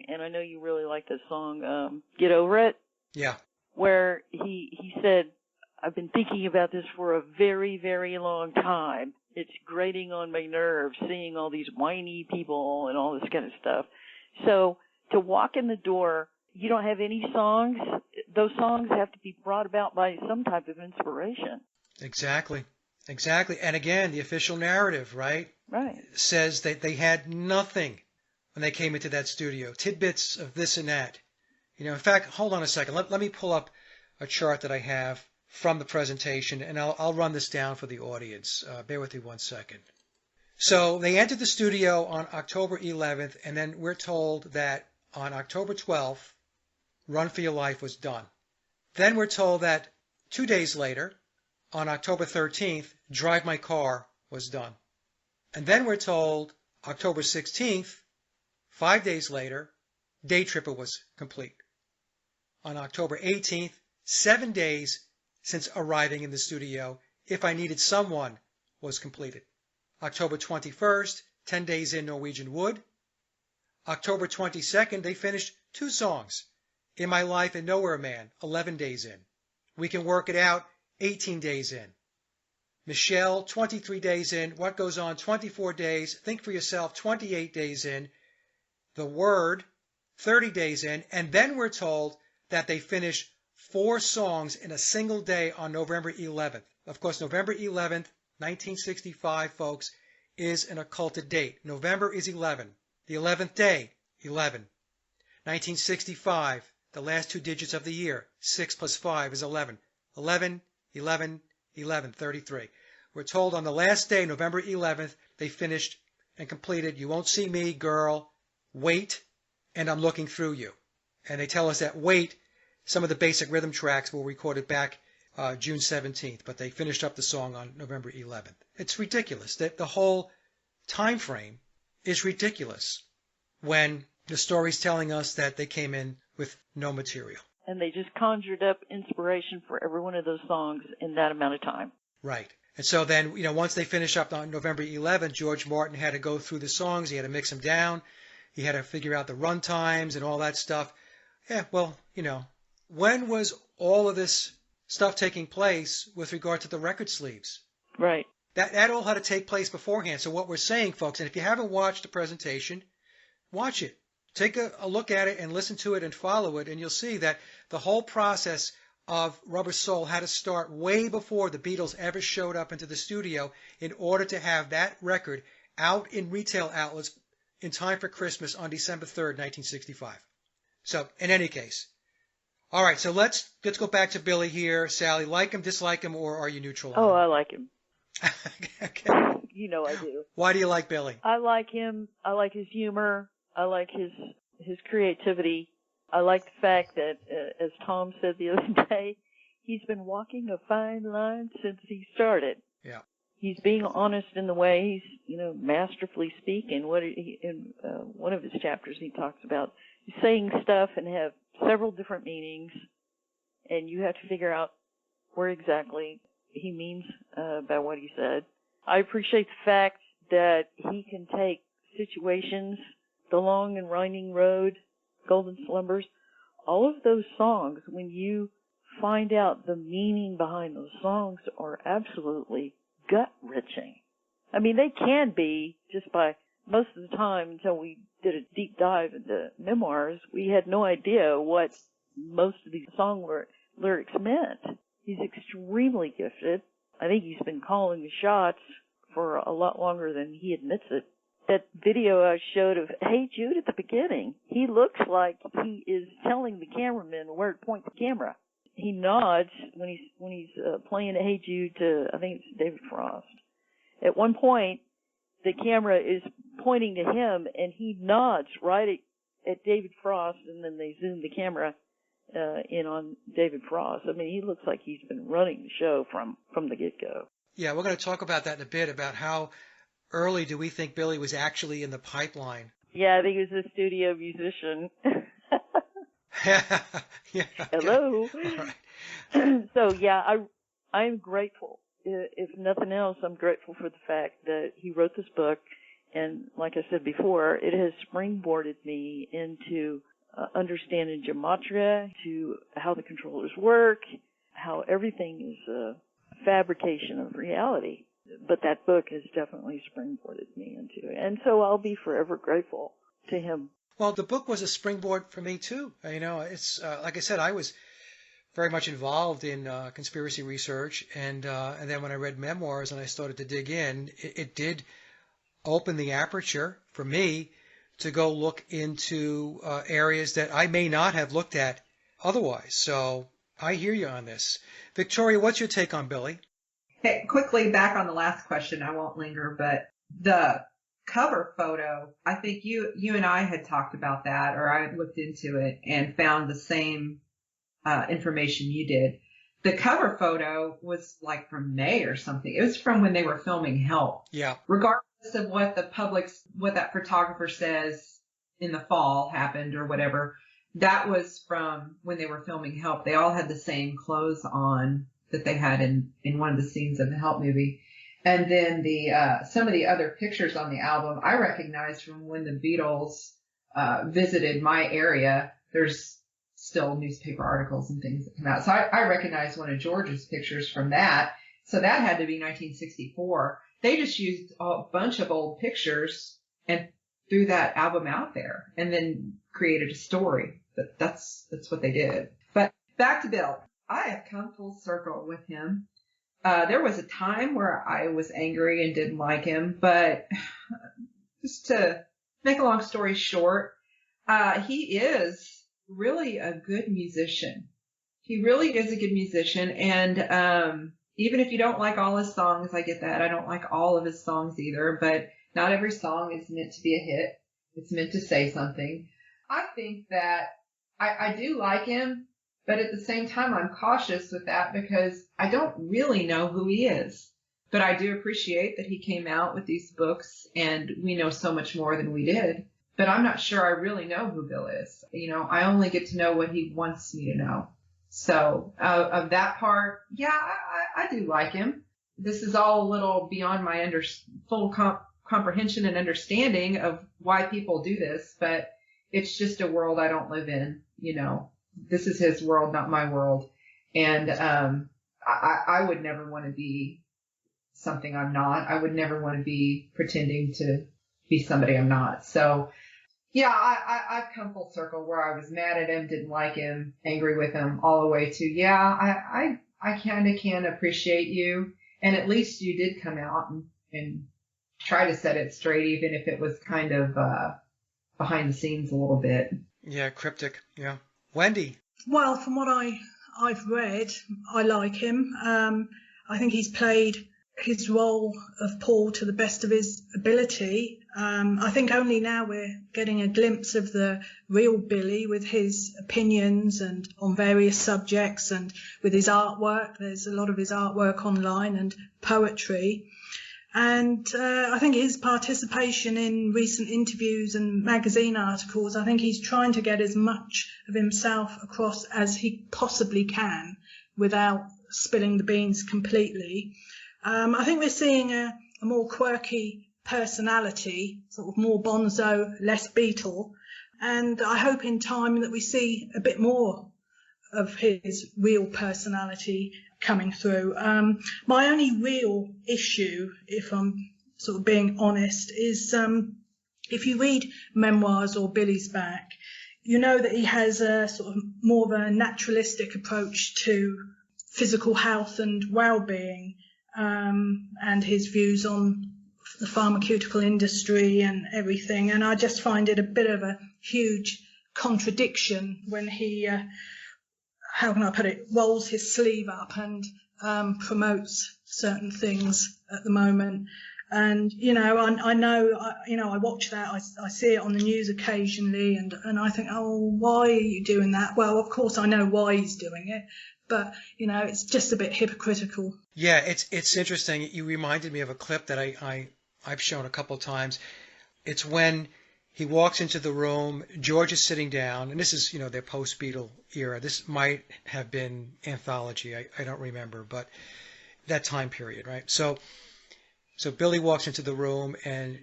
and I know you really like that song, Get Over It. Yeah. Where he said, I've been thinking about this for a very, very long time. It's grating on my nerves, seeing all these whiny people and all this kind of stuff. So to walk in the door, you don't have any songs. Those songs have to be brought about by some type of inspiration. Exactly. And again, the official narrative, right? Right. Says that they had nothing when they came into that studio. Tidbits of this and that. In fact, hold on a second. Let me pull up a chart that I have from the presentation, and I'll run this down for the audience. Bear with me one second. So they entered the studio on October 11th, and then we're told that on October 12th, Run for Your Life was done. Then we're told that 2 days later, on October 13th, Drive My Car was done. And then we're told October 16th, 5 days later, Day Tripper was complete. On October 18th, 7 days since arriving in the studio, If I Needed Someone was completed. October 21st, 10 days in, Norwegian Wood. October 22nd, they finished 2 songs, In My Life and Nowhere Man, 11 days in. We Can Work It Out, 18 days in. Michelle, 23 days in. What Goes On, 24 days. Think for Yourself, 28 days in. The Word, 30 days in. And then we're told that they finished 4 songs in a single day on November 11th. Of course, November 11th, 1965, folks, is an occulted date. November is 11. The 11th day, 11. 1965, the last 2 digits of the year. 6 plus 5 is 11. 11, 11, 11, 33. We're told on the last day, November 11th, they finished and completed You Won't See Me, Girl, Wait, and I'm Looking Through You. And they tell us that Wait, some of the basic rhythm tracks were recorded back June 17th, but they finished up the song on November 11th. It's ridiculous. The whole time frame is ridiculous when the story's telling us that they came in with no material. And they just conjured up inspiration for every one of those songs in that amount of time. Right. And so then, once they finish up on November 11th, George Martin had to go through the songs. He had to mix them down. He had to figure out the run times and all that stuff. Yeah, well, when was all of this stuff taking place with regard to the record sleeves? Right. That all had to take place beforehand. So what we're saying, folks, and if you haven't watched the presentation, watch it. Take a look at it and listen to it and follow it, and you'll see that the whole process of Rubber Soul had to start way before the Beatles ever showed up into the studio in order to have that record out in retail outlets in time for Christmas on December 3rd, 1965. So, in any case. All right, so let's go back to Billy here. Sallie, like him, dislike him, or are you neutral on him? Oh, I like him. Okay. You know I do. Why do you like Billy? I like him. I like his humor. I like his creativity. I like the fact that, as Tom said the other day, he's been walking a fine line since he started. Yeah. He's being honest in the way he's, masterfully speaking. In one of his chapters, he talks about saying stuff and have several different meanings, and you have to figure out where exactly he means by what he said. I appreciate the fact that he can take situations, The Long and Winding Road, Golden Slumbers, all of those songs, when you find out the meaning behind those songs, are absolutely gut-wrenching. I mean, they can be just by most of the time until we did a deep dive into memoirs, we had no idea what most of these song lyrics meant. He's extremely gifted. I think he's been calling the shots for a lot longer than he admits it. That video I showed of Hey Jude at the beginning, he looks like he is telling the cameraman where to point the camera. He nods when he's playing Hey Jude to, I think it's David Frost. At one point, the camera is pointing to him, and he nods right at David Frost, and then they zoom the camera in on David Frost. I mean, he looks like he's been running the show from the get-go. Yeah, we're going to talk about that in a bit, about how early do we think Billy was actually in the pipeline. Yeah, I think he was a studio musician. Yeah. Hello. All right. So, yeah, I'm grateful. If nothing else, I'm grateful for the fact that he wrote this book. And like I said before, it has springboarded me into understanding gematria, to how the controllers work, how everything is a fabrication of reality. But that book has definitely springboarded me into it. And so I'll be forever grateful to him. Well, the book was a springboard for me, too. It's like I said, I was very much involved in conspiracy research. And then when I read memoirs and I started to dig in, it did open the aperture for me to go look into areas that I may not have looked at otherwise. So I hear you on this. Victoria, what's your take on Billy? Hey, quickly back on the last question, I won't linger, but the cover photo, I think you and I had talked about that, or I looked into it and found the same information you did. The cover photo was like from May or something. It was from when they were filming Help. Yeah. Regardless of what what that photographer says in the fall happened or whatever, that was from when they were filming Help. They all had the same clothes on that they had in one of the scenes of the Help movie. And then some of the other pictures on the album I recognized from when the Beatles visited my area. There's still newspaper articles and things that come out. So I recognized one of George's pictures from that. So that had to be 1964. They just used a bunch of old pictures and threw that album out there and then created a story. But that's what they did. But back to Bill. I have come full circle with him. There was a time where I was angry and didn't like him, but just to make a long story short, he is really a good musician. He really is a good musician, and even if you don't like all his songs, I get that. I don't like all of his songs either, but not every song is meant to be a hit. It's meant to say something. I think that I do like him, but at the same time, I'm cautious with that because I don't really know who he is. But I do appreciate that he came out with these books and we know so much more than we did. But I'm not sure I really know who Bill is. I only get to know what he wants me to know. So of that part, yeah, I do like him. This is all a little beyond my full comprehension and understanding of why people do this, but it's just a world I don't live in, This is his world, not my world. And I would never want to be something I'm not. I would never want to be pretending to be somebody I'm not. So, yeah, I've come full circle where I was mad at him, didn't like him, angry with him, all the way to, yeah, I kind of can appreciate you. And at least you did come out and try to set it straight, even if it was kind of behind the scenes a little bit. Yeah, cryptic, yeah. Wendy? Well, from what I've read, I like him. I think he's played his role of Paul to the best of his ability. I think only now we're getting a glimpse of the real Billy with his opinions and on various subjects and with his artwork. There's a lot of his artwork online and poetry. And I think his participation in recent interviews and magazine articles, I think he's trying to get as much of himself across as he possibly can without spilling the beans completely. I think we're seeing a more quirky personality, sort of more Bonzo, less Beatle. And I hope in time that we see a bit more of his real personality coming through. My only real issue, if I'm sort of being honest, is if you read memoirs or Billy's back, you know that he has a sort of more of a naturalistic approach to physical health and well-being, and his views on the pharmaceutical industry and everything. And I just find it a bit of a huge contradiction when he, how can I put it, rolls his sleeve up and promotes certain things at the moment. And, you know, I know, I watch that, I see it on the news occasionally, and I think, oh, why are you doing that? Well, of course I know why he's doing it, but, you know, it's just a bit hypocritical. Yeah, it's interesting. You reminded me of a clip that I've shown a couple of times. It's when he walks into the room, George is sitting down, and this is, you know, their post-Beatle era. This might have been Anthology, I don't remember, but that time period, right? So Billy walks into the room, and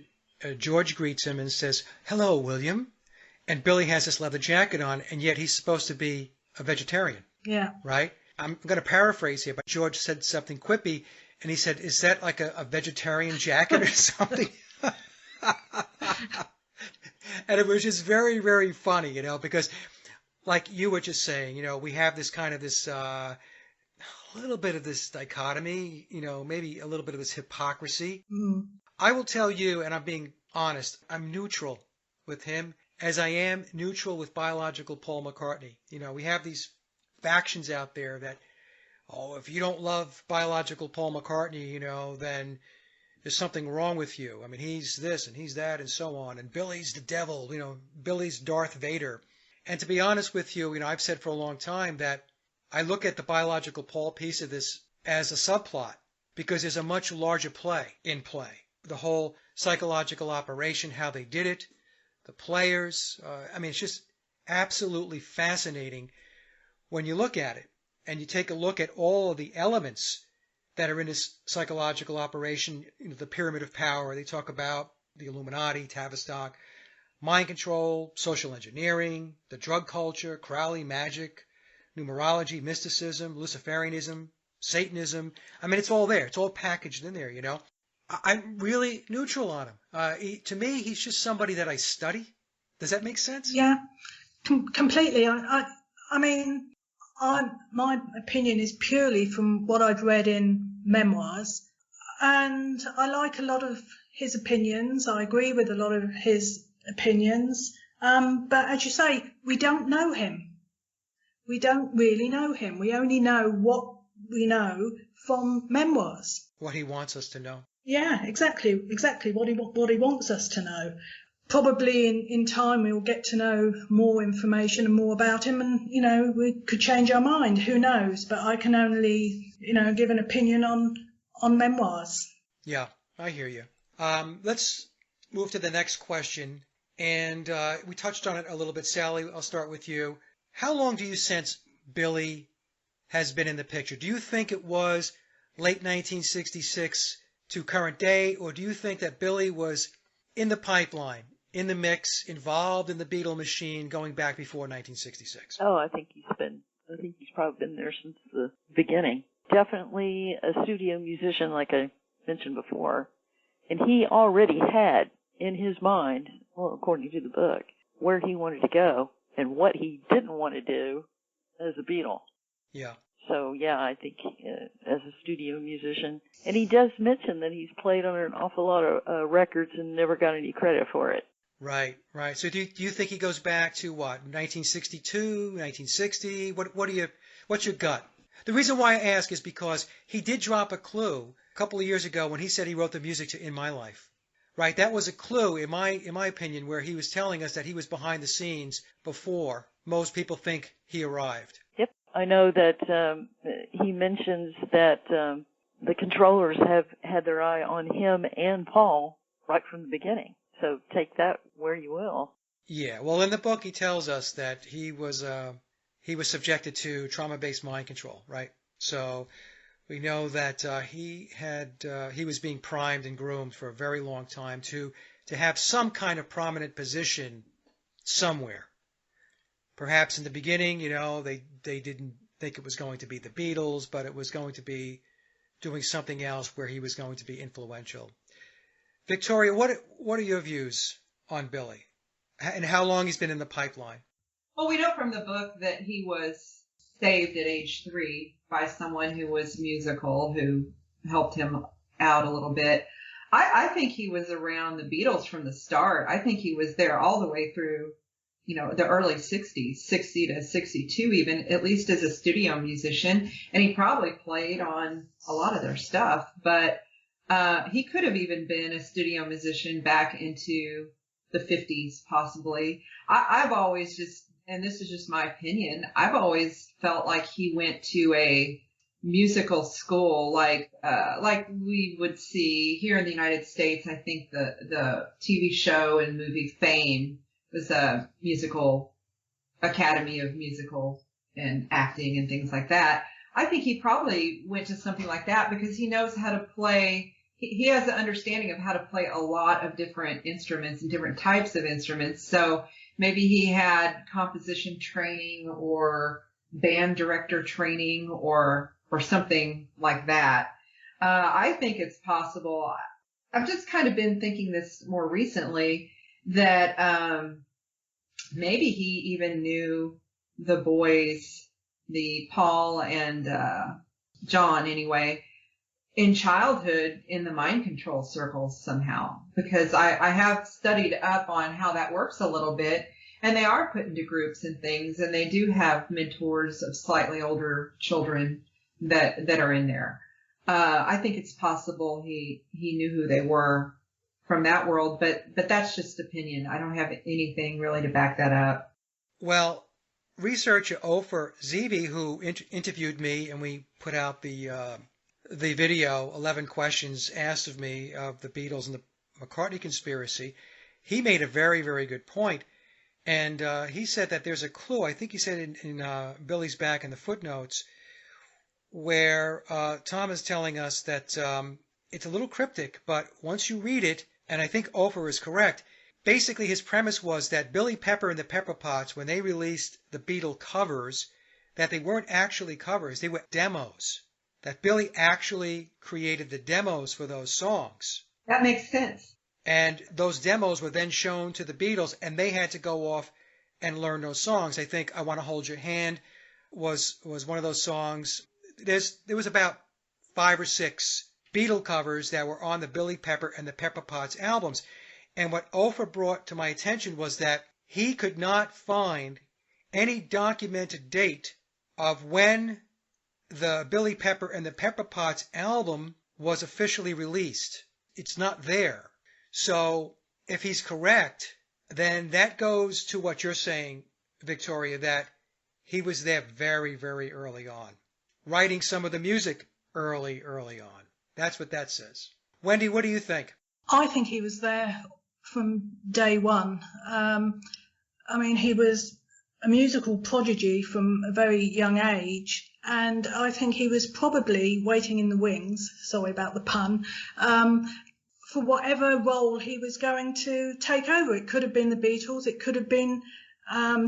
George greets him and says, "Hello, William." And Billy has this leather jacket on, and yet he's supposed to be a vegetarian. Yeah. Right? I'm going to paraphrase here, but George said something quippy, and he said, "Is that like a vegetarian jacket or something?" And it was just very, very funny, you know, because like you were just saying, you know, we have this kind of this little bit of this dichotomy, you know, maybe a little bit of this hypocrisy. Mm. I will tell you, and I'm being honest, I'm neutral with him as I am neutral with biological Paul McCartney. You know, we have these factions out there that, oh, if you don't love biological Paul McCartney, you know, then there's something wrong with you. I mean, he's this and he's that and so on. And Billy's the devil, you know, Billy's Darth Vader. And to be honest with you, you know, I've said for a long time that I look at the biological Paul piece of this as a subplot because there's a much larger play in play. The whole psychological operation, how they did it, the players. I mean, it's just absolutely fascinating when you look at it and you take a look at all of the elements that are in this psychological operation, you know, the pyramid of power. They talk about the Illuminati, Tavistock, mind control, social engineering, the drug culture, Crowley magic, numerology, mysticism, Luciferianism, Satanism. I mean, it's all there. It's all packaged in there, you know. I'm really neutral on him. To me, he's just somebody that I study. Does that make sense? Yeah, completely. I mean, my opinion is purely from what I've read in memoirs, and I like a lot of his opinions. I agree with a lot of his opinions, but as you say, we don't know him. We don't really know him. We only know what we know from memoirs. What he wants us to know. Yeah, exactly what he wants us to know. Probably in time we'll get to know more information and more about him, and, you know, we could change our mind. Who knows? But I can only, you know, give an opinion on memoirs. Yeah, I hear you. Let's move to the next question. And we touched on it a little bit. Sallie, I'll start with you. How long do you sense Billy has been in the picture? Do you think it was late 1966 to current day, or do you think that Billy was in the pipeline, in the mix, involved in the Beatle machine going back before 1966? Oh, I think he's probably been there since the beginning. Definitely a studio musician, like I mentioned before. And he already had in his mind, well, according to the book, where he wanted to go and what he didn't want to do as a Beatle. Yeah. So, yeah, I think as a studio musician. And he does mention that he's played on an awful lot of records and never got any credit for it. Right, right. So do you think he goes back to what, 1962, 1960? What's your gut? The reason why I ask is because he did drop a clue a couple of years ago when he said he wrote the music to In My Life. Right, that was a clue, in my opinion, where he was telling us that he was behind the scenes before most people think he arrived. Yep, I know that he mentions that the controllers have had their eye on him and Paul right from the beginning. So take that where you will. Yeah, well, in the book he tells us that he was subjected to trauma-based mind control, right? So we know that he was being primed and groomed for a very long time to have some kind of prominent position somewhere. Perhaps in the beginning, they didn't think it was going to be the Beatles, but it was going to be doing something else where he was going to be influential. Victoria, what are your views on Billy and how long he's been in the pipeline? Well, we know from the book that he was saved at age 3 by someone who was musical, who helped him out a little bit. I think he was around the Beatles from the start. I think he was there all the way through, the early 60s, 60 to 62 even, at least as a studio musician. And he probably played on a lot of their stuff, but he could have even been a studio musician back into the 50s, possibly. I've always and this is just my opinion, I've always felt like he went to a musical school like we would see here in the United States. I think the TV show and movie Fame was a musical academy of musical and acting and things like that. I think he probably went to something like that because he knows how to play. He has an understanding of how to play a lot of different instruments and different types of instruments. So maybe he had composition training or band director training or something like that. I think it's possible. I've just kind of been thinking this more recently that maybe he even knew the boys, the Paul and John anyway, in childhood in the mind control circles somehow, because I have studied up on how that works a little bit, and they are put into groups and things, and they do have mentors of slightly older children that are in there. I think it's possible he knew who they were from that world, but that's just opinion. I don't have anything really to back that up. Well, researcher Ofer Zevi, who interviewed me, and we put out the video, 11 questions asked of me of the Beatles and the McCartney conspiracy, he made a very, very good point. And he said that there's a clue, I think he said in Billy's back in the footnotes, where Tom is telling us that it's a little cryptic, but once you read it, and I think Ofer is correct, basically his premise was that Billy Pepper and the Pepper Pots, when they released the Beatle covers, that they weren't actually covers, they were demos. That Billy actually created the demos for those songs. That makes sense. And those demos were then shown to the Beatles, and they had to go off and learn those songs. I think I Want to Hold Your Hand was one of those songs. There was about 5 or 6 Beatle covers that were on the Billy Pepper and the Pepper Pots albums. And what Ofer brought to my attention was that he could not find any documented date of when the Billy Pepper and the Pepper Pots album was officially released. It's not there. So if he's correct, then that goes to what you're saying, Victoria, that he was there very, very early on, writing some of the music early on. That's what that says. Wendy, what do you think? I think he was there from day one. I mean, he was a musical prodigy from a very young age, and I think he was probably waiting in the wings, sorry about the pun, for whatever role he was going to take over. It could have been the Beatles, it could have been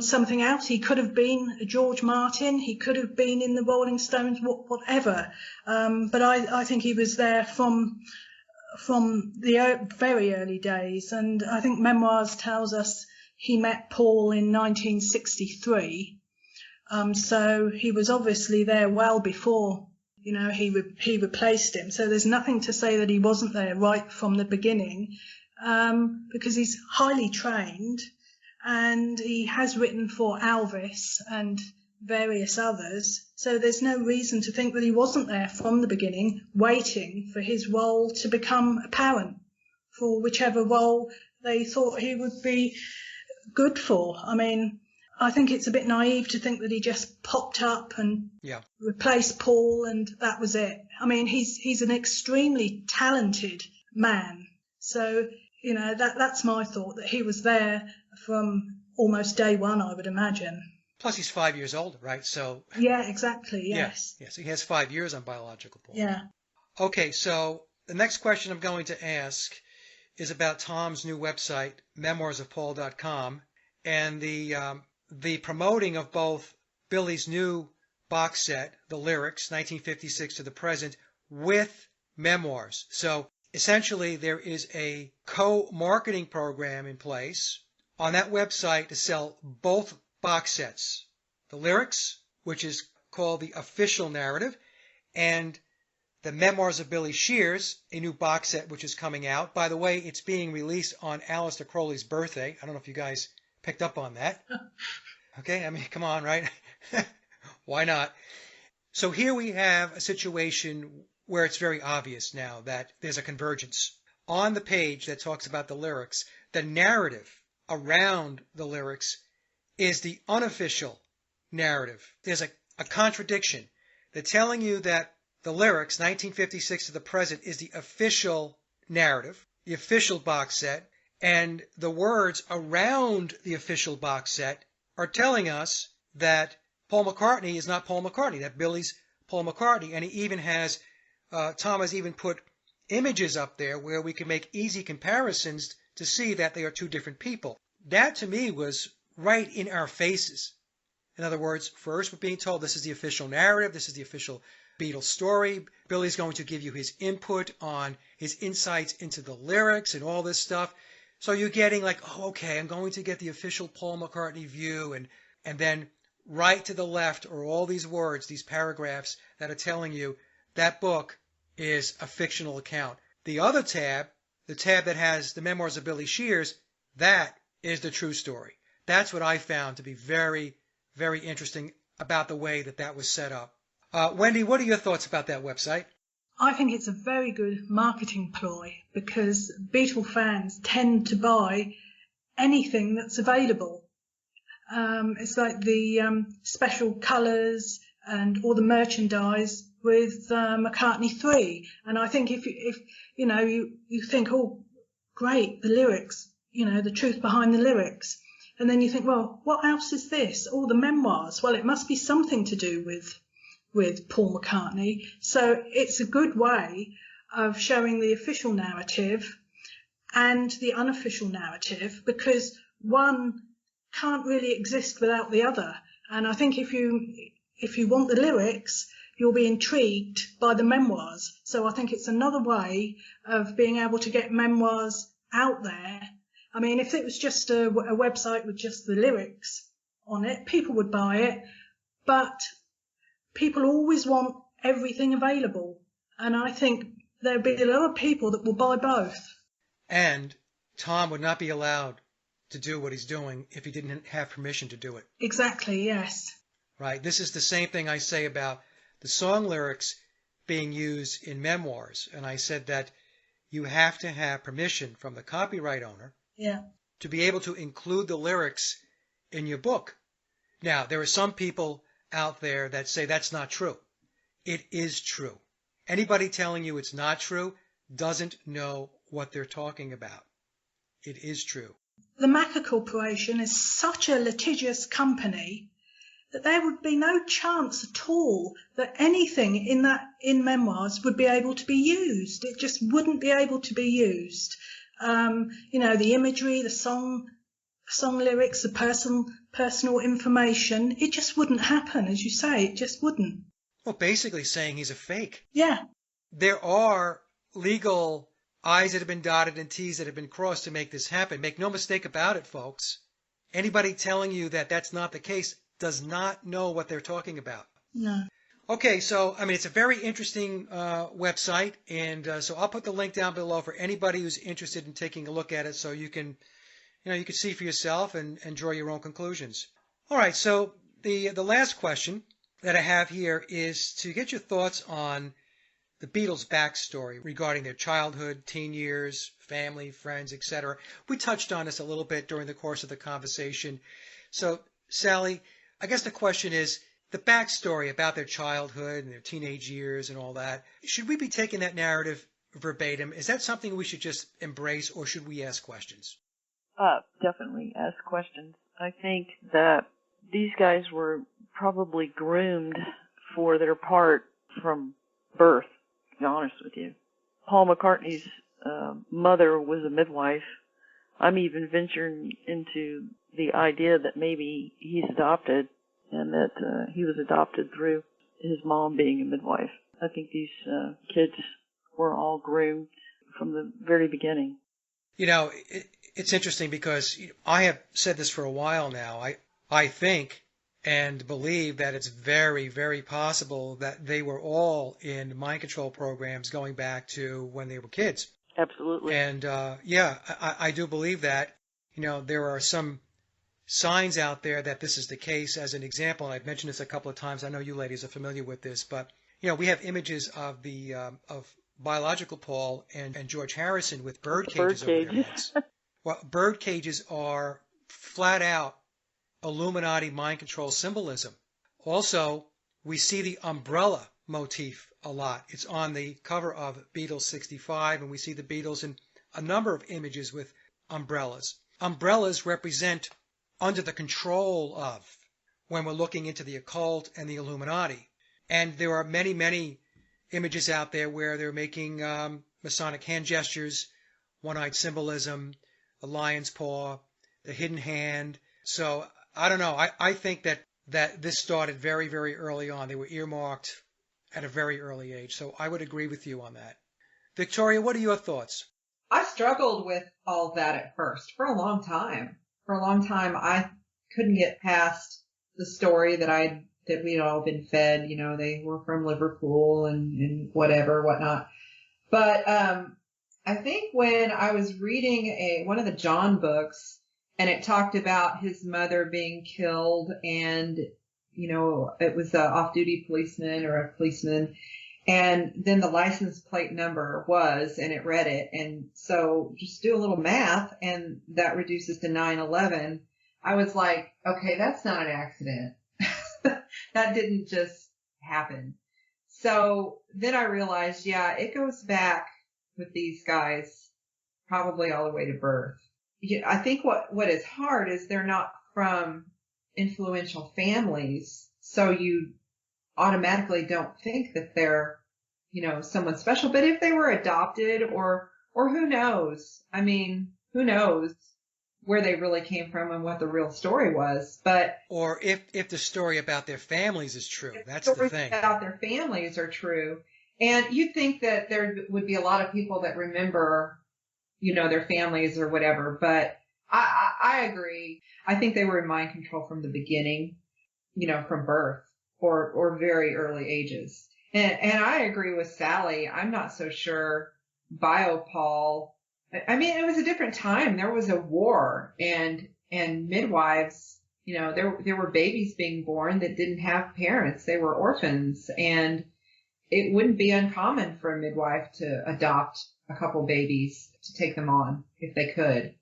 something else, he could have been George Martin, he could have been in the Rolling Stones, whatever. But I think he was there from the very early days, and I think Memoirs tells us he met Paul in 1963. So he was obviously there well before, he replaced him. So there's nothing to say that he wasn't there right from the beginning, because he's highly trained and he has written for Elvis and various others. So there's no reason to think that he wasn't there from the beginning, waiting for his role to become apparent, for whichever role they thought he would be good for. I mean, I think it's a bit naive to think that he just popped up and replaced Paul and that was it. I mean, he's an extremely talented man. So, you know, that's my thought, that he was there from almost day one, I would imagine. Plus, he's 5 years older, right? So yeah, exactly. Yes. Yes, he has 5 years on biological Paul. Yeah. Okay, so the next question I'm going to ask is about Tom's new website, memoirsofpaul.com, and the promoting of both Billy's new box set, the lyrics, 1956 to the present, with memoirs. So essentially, there is a co-marketing program in place on that website to sell both box sets, the lyrics, which is called the official narrative, and the Memoirs of Billy Shears, a new box set which is coming out. By the way, it's being released on Aleister Crowley's birthday. I don't know if you guys picked up on that. Okay, I mean, come on, right? Why not? So here we have a situation where it's very obvious now that there's a convergence. On the page that talks about the lyrics, the narrative around the lyrics is the unofficial narrative. There's a contradiction. They're telling you that the lyrics, 1956 to the present, is the official narrative, the official box set, and the words around the official box set are telling us that Paul McCartney is not Paul McCartney, that Billy's Paul McCartney. And he even has, Tom has even put images up there where we can make easy comparisons to see that they are two different people. That to me was right in our faces. In other words, first we're being told this is the official narrative, this is the official Beatles story. Billy's going to give you his input on his insights into the lyrics and all this stuff. So you're getting like, oh, okay, I'm going to get the official Paul McCartney view, and then right to the left are all these words, these paragraphs that are telling you that book is a fictional account. The other tab, the tab that has the Memoirs of Billy Shears, that is the true story. That's what I found to be very, very interesting about the way that that was set up. Wendy, what are your thoughts about that website? I think it's a very good marketing ploy because Beatle fans tend to buy anything that's available. It's like the special colours and all the merchandise with McCartney 3. And I think if you know, you think, oh, great, the lyrics, you know, the truth behind the lyrics. And then you think, well, what else is this? All the memoirs. Well, it must be something to do with Paul McCartney. So it's a good way of showing the official narrative and the unofficial narrative, because one can't really exist without the other. And I think if you want the lyrics, you'll be intrigued by the memoirs. So I think it's another way of being able to get memoirs out there. I mean, if it was just a website with just the lyrics on it, people would buy it. But people always want everything available. And I think there'll be a lot of people that will buy both. And Tom would not be allowed to do what he's doing if he didn't have permission to do it. Exactly, yes. Right. This is the same thing I say about the song lyrics being used in memoirs. And I said that you have to have permission from the copyright owner to be able to include the lyrics in your book. Now, there are some people out there that say that's not true. It is true. Anybody telling you it's not true doesn't know what they're talking about. It is true. The Macca Corporation is such a litigious company that there would be no chance at all that anything in memoirs would be able to be used. It just wouldn't be able to be used. You know, the imagery, the song lyrics, the personal information, it just wouldn't happen, as you say, it just wouldn't. Well, basically saying he's a fake. Yeah. There are legal I's that have been dotted and T's that have been crossed to make this happen. Make no mistake about it, folks. Anybody telling you that that's not the case does not know what they're talking about. No. Okay, so, I mean, it's a very interesting website, and so I'll put the link down below for anybody who's interested in taking a look at it so you can see for yourself and draw your own conclusions. All right, so the last question that I have here is to get your thoughts on the Beatles' backstory regarding their childhood, teen years, family, friends, etc. We touched on this a little bit during the course of the conversation. So, Sallie, I guess the question is the backstory about their childhood and their teenage years and all that. Should we be taking that narrative verbatim? Is that something we should just embrace, or should we ask questions? Definitely ask questions. I think that these guys were probably groomed for their part from birth, to be honest with you. Paul McCartney's mother was a midwife. I'm even venturing into the idea that maybe he's adopted and that he was adopted through his mom being a midwife. I think these kids were all groomed from the very beginning. You know, it's interesting because I have said this for a while now. I think and believe that it's very, very possible that they were all in mind control programs going back to when they were kids. Absolutely. And yeah, I do believe that. You know, there are some signs out there that this is the case. As an example, and I've mentioned this a couple of times. I know you ladies are familiar with this, but you know, we have images of the of biological Paul and George Harrison with bird cages over their heads. Well, bird cages are flat out Illuminati mind control symbolism. Also, we see the umbrella motif a lot. It's on the cover of Beatles 65, and we see the Beatles in a number of images with umbrellas. Umbrellas represent under the control of when we're looking into the occult and the Illuminati. And there are many, many images out there where they're making Masonic hand gestures, one-eyed symbolism, the lion's paw, the hidden hand. So I don't know. I think that this started very, very early on. They were earmarked at a very early age. So I would agree with you on that. Victoria, what are your thoughts? I struggled with all that at first for a long time. For a long time, I couldn't get past the story that we'd all been fed. You know, they were from Liverpool and whatnot. But I think when I was reading one of the John books, and it talked about his mother being killed, and you know, it was an off-duty policeman or a policeman, and then the license plate number was, and it read it, and so just do a little math, and that reduces to 9/11. I was like, okay, that's not an accident. That didn't just happen. So then I realized, yeah, it goes back with these guys probably all the way to birth. I think what is hard is they're not from influential families, so you automatically don't think that they're, you know, someone special. But if they were adopted or who knows? I mean, who knows where they really came from and what the real story was. But or if the story about their families is true, that's the thing. About their families are true. And you'd think that there would be a lot of people that remember, you know, their families or whatever. But I agree. I think they were in mind control from the beginning, you know, from birth or very early ages. And I agree with Sallie. I'm not so sure Biopol. I mean, it was a different time. There was a war and midwives, you know, there were babies being born that didn't have parents. They were orphans, and it wouldn't be uncommon for a midwife to adopt a couple babies to take them on if they could.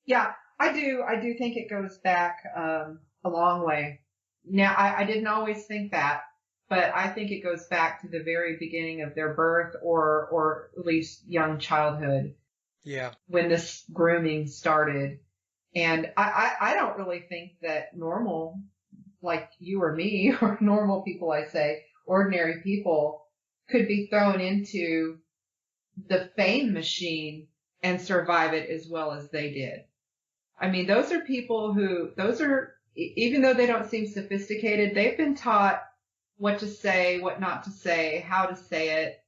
Yeah, I do think it goes back a long way. Now, I didn't always think that, but I think it goes back to the very beginning of their birth or at least young childhood. Yeah. When this grooming started. And I don't really think that normal, like you or me, or normal people, I say, ordinary people, could be thrown into the fame machine and survive it as well as they did. I mean, those are people even though they don't seem sophisticated, they've been taught what to say, what not to say, how to say it,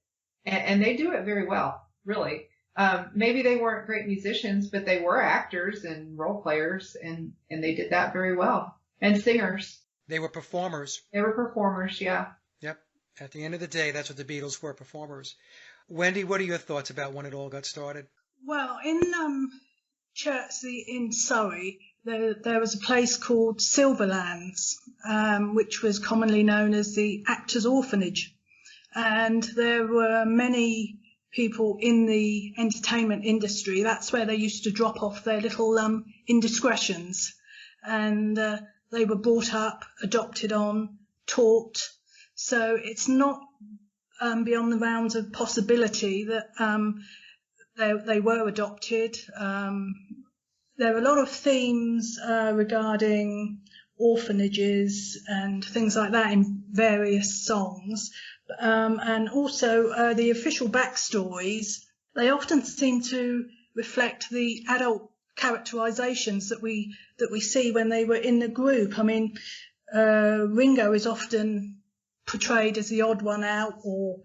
and they do it very well, really. Maybe they weren't great musicians, but they were actors and role players, and they did that very well. And singers. They were performers. They were performers, yeah. Yep. At the end of the day, that's what the Beatles were, performers. Wendy, what are your thoughts about when it all got started? Well, in Chertsey in Surrey, there was a place called Silverlands, which was commonly known as the Actors' Orphanage. And there were many people in the entertainment industry. That's where they used to drop off their little indiscretions. And they were brought up, adopted on, taught. So it's not beyond the bounds of possibility that they were adopted. There are a lot of themes regarding orphanages and things like that in various songs. And also the official backstories, they often seem to reflect the adult characterizations that we see when they were in the group. I mean, Ringo is often portrayed as the odd one out or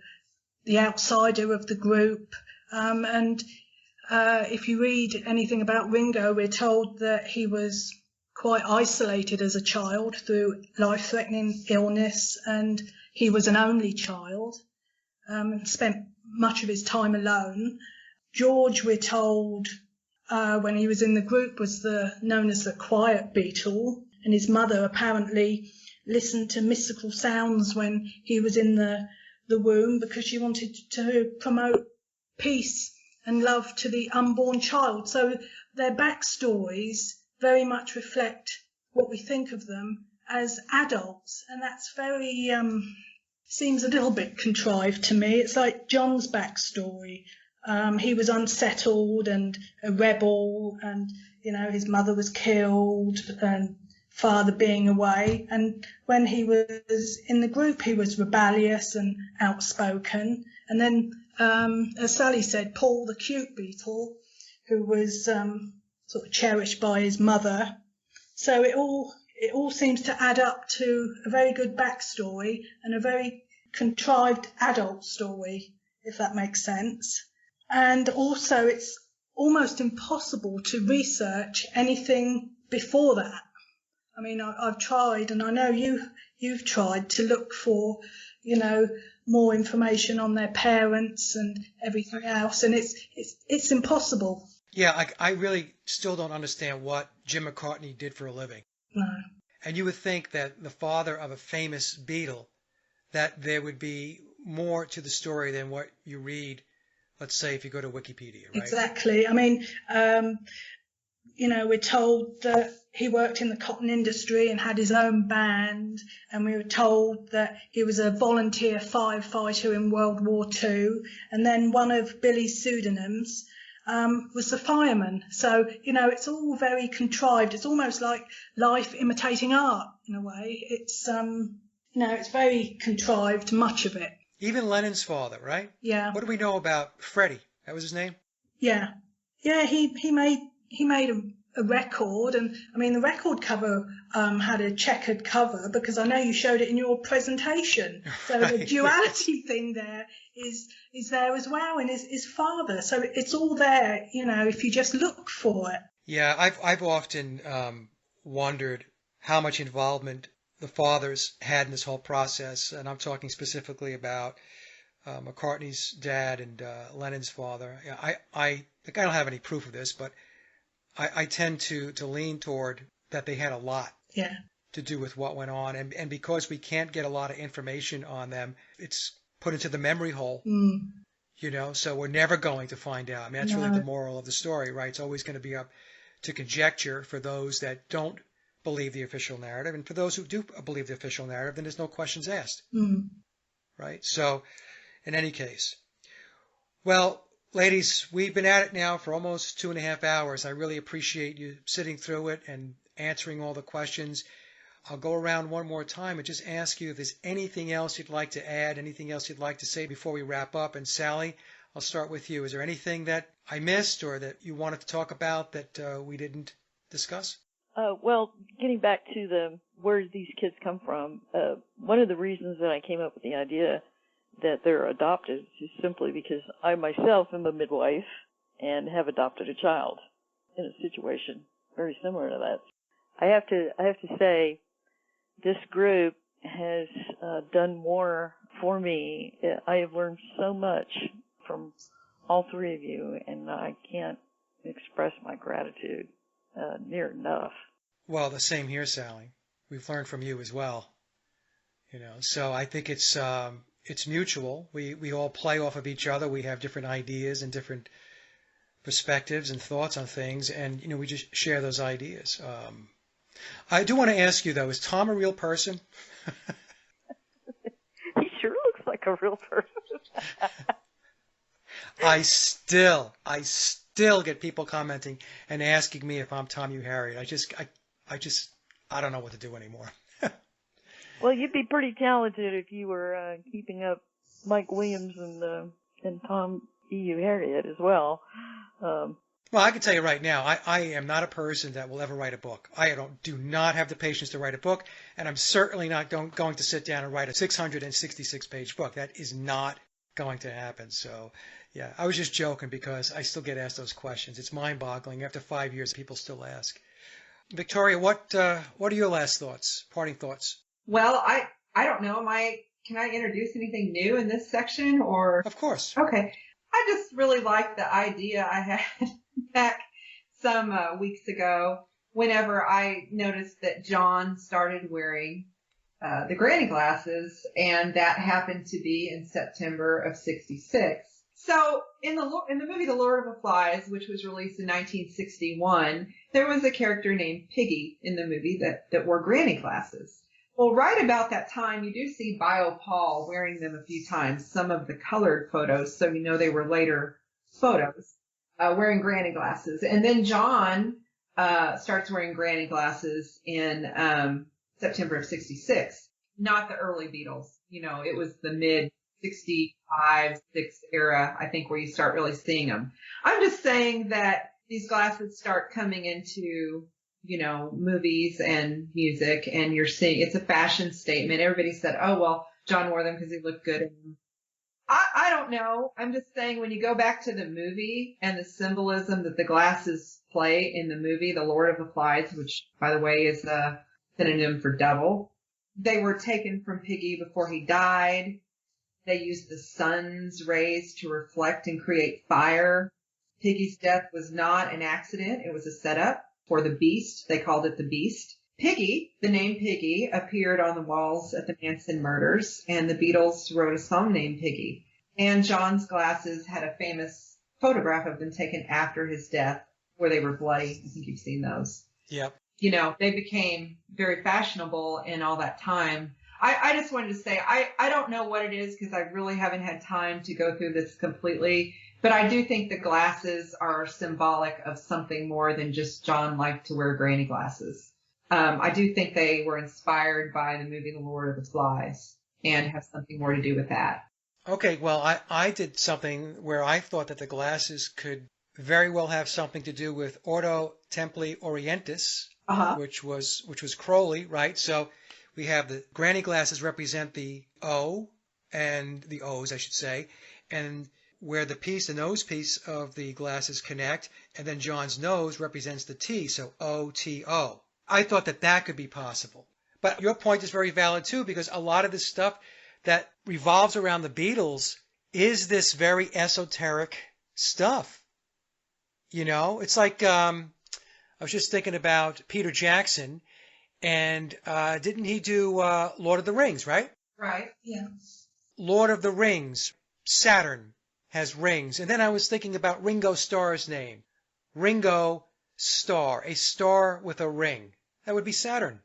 the outsider of the group. And if you read anything about Ringo, we're told that he was quite isolated as a child through life-threatening illness, and he was an only child, and spent much of his time alone. George, we're told, when he was in the group, was known as the quiet Beatle, and his mother apparently listened to mystical sounds when he was in the womb because she wanted to promote peace and love to the unborn child. So their backstories very much reflect what we think of them as adults, and that's very seems a little bit contrived to me. It's like John's backstory. He was unsettled and a rebel, and his mother was killed and father being away, and when he was in the group he was rebellious and outspoken. And then as Sallie said, Paul the cute Beatle, who was sort of cherished by his mother. So it all seems to add up to a very good backstory and a very contrived adult story, if that makes sense. And also it's almost impossible to research anything before that. I mean, I've tried, and I know you've tried to look for, more information on their parents and everything else, and it's impossible. Yeah, I really still don't understand what Jim McCartney did for a living. No. And you would think that the father of a famous Beatle, that there would be more to the story than what you read, let's say, if you go to Wikipedia, right? Exactly. I mean, we're told that he worked in the cotton industry and had his own band, and we were told that he was a volunteer firefighter in World War II, and then one of Billy's pseudonyms was the fireman. So, it's all very contrived. It's almost like life imitating art in a way. It's, it's very contrived, much of it. Even Lennon's father, right? Yeah. What do we know about Freddie? That was his name? Yeah. Yeah, he made a record, and I mean the record cover had a checkered cover because I know you showed it in your presentation. So right, the duality thing there is there as well, and his father. So it's all there, if you just look for it. Yeah, I've often wondered how much involvement the fathers had in this whole process, and I'm talking specifically about McCartney's dad and Lennon's father. I don't have any proof of this, but I tend to lean toward that they had a lot to do with what went on, and because we can't get a lot of information on them, it's put into the memory hole. So we're never going to find out. I mean, that's really the moral of the story, right? It's always going to be up to conjecture for those that don't believe the official narrative, and for those who do believe the official narrative, then there's no questions asked, right? So in any case, well, ladies, we've been at it now for almost 2.5 hours. I really appreciate you sitting through it and answering all the questions. I'll go around one more time and just ask you if there's anything else you'd like to add, anything else you'd like to say before we wrap up. And Sallie, I'll start with you. Is there anything that I missed or that you wanted to talk about that we didn't discuss? Well, getting back to where these kids come from, one of the reasons that I came up with the idea that they're adopted is simply because I myself am a midwife and have adopted a child in a situation very similar to that. I have to say this group has done more for me. I have learned so much from all three of you, and I can't express my gratitude near enough. Well, the same here, Sally. We've learned from you as well. So I think it's mutual. We all play off of each other. We have different ideas and different perspectives and thoughts on things, and we just share those ideas. I do want to ask you though, is Tom a real person? He sure looks like a real person. I still get people commenting and asking me if I'm Tom you Harriet. I don't know what to do anymore. Well, you'd be pretty talented if you were keeping up Mike Williams and Tom E.U. Harriet as well. Well, I can tell you right now, I am not a person that will ever write a book. I do not have the patience to write a book, and I'm certainly not going to sit down and write a 666-page book. That is not going to happen. So, yeah, I was just joking because I still get asked those questions. It's mind-boggling. After 5 years, people still ask. Victoria, what are your last thoughts, parting thoughts? Well, I don't know. Can I introduce anything new in this section or? Of course. Okay. I just really like the idea I had back some weeks ago whenever I noticed that John started wearing the granny glasses, and that happened to be in September of '66. So in the movie The Lord of the Flies, which was released in 1961, there was a character named Piggy in the movie that wore granny glasses. Well, right about that time, you do see Bio Paul wearing them a few times, some of the colored photos, so they were later photos, wearing granny glasses. And then John starts wearing granny glasses in September of '66, not the early Beatles. It was the mid-65, 6 era, I think, where you start really seeing them. I'm just saying that these glasses start coming into movies and music, and you're seeing it's a fashion statement. Everybody said, oh, well, John wore them because he looked good. I don't know. I'm just saying when you go back to the movie and the symbolism that the glasses play in the movie, The Lord of the Flies, which, by the way, is a synonym for devil, they were taken from Piggy before he died. They used the sun's rays to reflect and create fire. Piggy's death was not an accident. It was a setup for the Beast. They called it the Beast. Piggy, the name Piggy, appeared on the walls at the Manson murders, and the Beatles wrote a song named Piggy. And John's glasses had a famous photograph of them taken after his death where they were bloody. I think you've seen those. Yep. They became very fashionable in all that time. I just wanted to say, I don't know what it is because I really haven't had time to go through this completely. But I do think the glasses are symbolic of something more than just John liked to wear granny glasses. I do think they were inspired by the movie The Lord of the Flies and have something more to do with that. Okay, well, I did something where I thought that the glasses could very well have something to do with Ordo Templi Orientis, which was Crowley, right? So we have the granny glasses represent the O, and the O's, I should say, and where the nose piece of the glasses connect, and then John's nose represents the T, so O-T-O. I thought that could be possible. But your point is very valid too, because a lot of this stuff that revolves around the Beatles is this very esoteric stuff. It's like, I was just thinking about Peter Jackson, and didn't he do Lord of the Rings, right? Right, yeah. Lord of the Rings, Saturn has rings. And then I was thinking about Ringo Starr's name. Ringo Starr, a star with a ring. That would be Saturn.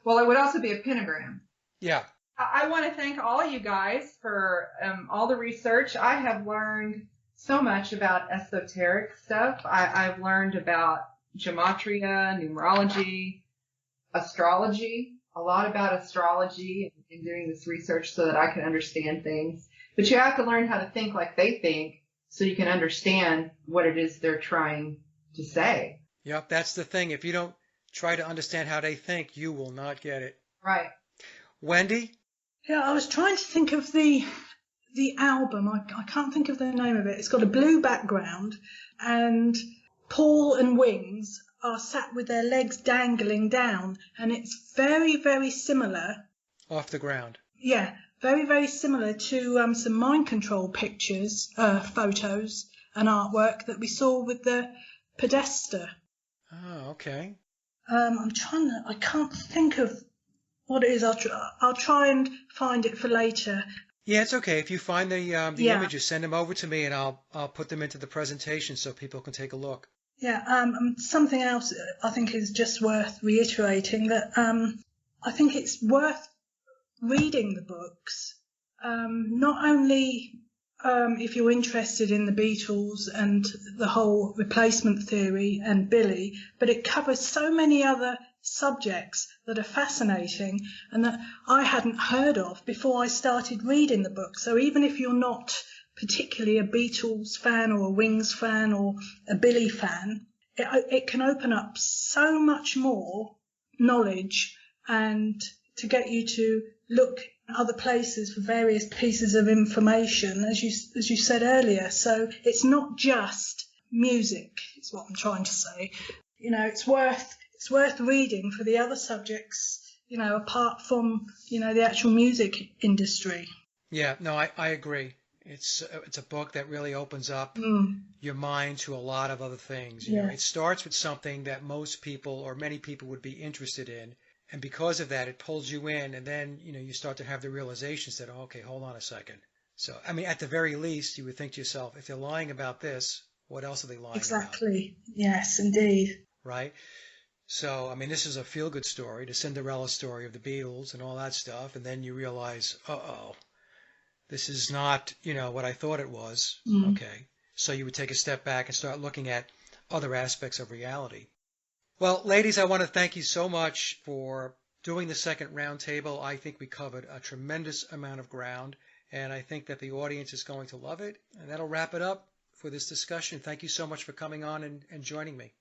Well, it would also be a pentagram. Yeah. I want to thank all you guys for all the research. I have learned so much about esoteric stuff. I've learned about gematria, numerology, astrology, a lot about astrology and doing this research so that I can understand things. But you have to learn how to think like they think so you can understand what it is they're trying to say. Yep, that's the thing. If you don't try to understand how they think, you will not get it. Right. Wendy? Yeah, I was trying to think of the album. I can't think of the name of it. It's got a blue background, and Paul and Wings are sat with their legs dangling down, and it's very, very similar. Off the ground. Yeah, very, very similar to some mind control pictures, photos and artwork that we saw with the Podesta. Oh, okay. I can't think of what it is. I'll try and find it for later. Yeah, it's okay. If you find the Yeah. images, send them over to me, and I'll put them into the presentation so people can take a look. Yeah, something else I think is just worth reiterating that I think it's worth reading the books, not only if you're interested in the Beatles and the whole replacement theory and Billy, but it covers so many other subjects that are fascinating and that I hadn't heard of before I started reading the book. So even if you're not particularly a Beatles fan or a Wings fan or a Billy fan, it can open up so much more knowledge and to get you to look other places for various pieces of information, as you said earlier. So it's not just music, is what I'm trying to say. It's worth reading for the other subjects, apart from, the actual music industry. Yeah, no, I agree. It's a book that really opens up your mind to a lot of other things. It starts with something that most people or many people would be interested in, and because of that, it pulls you in, and then you start to have the realizations that, oh, okay, hold on a second. So, I mean, at the very least, you would think to yourself, if they're lying about this, what else are they lying about? Exactly. Yes, indeed. Right? So, I mean, this is a feel-good story, the Cinderella story of the Beatles and all that stuff, and then you realize, uh-oh, this is not, what I thought it was. Okay. So you would take a step back and start looking at other aspects of reality. Well, ladies, I want to thank you so much for doing the second roundtable. I think we covered a tremendous amount of ground, and I think that the audience is going to love it. And that'll wrap it up for this discussion. Thank you so much for coming on and joining me.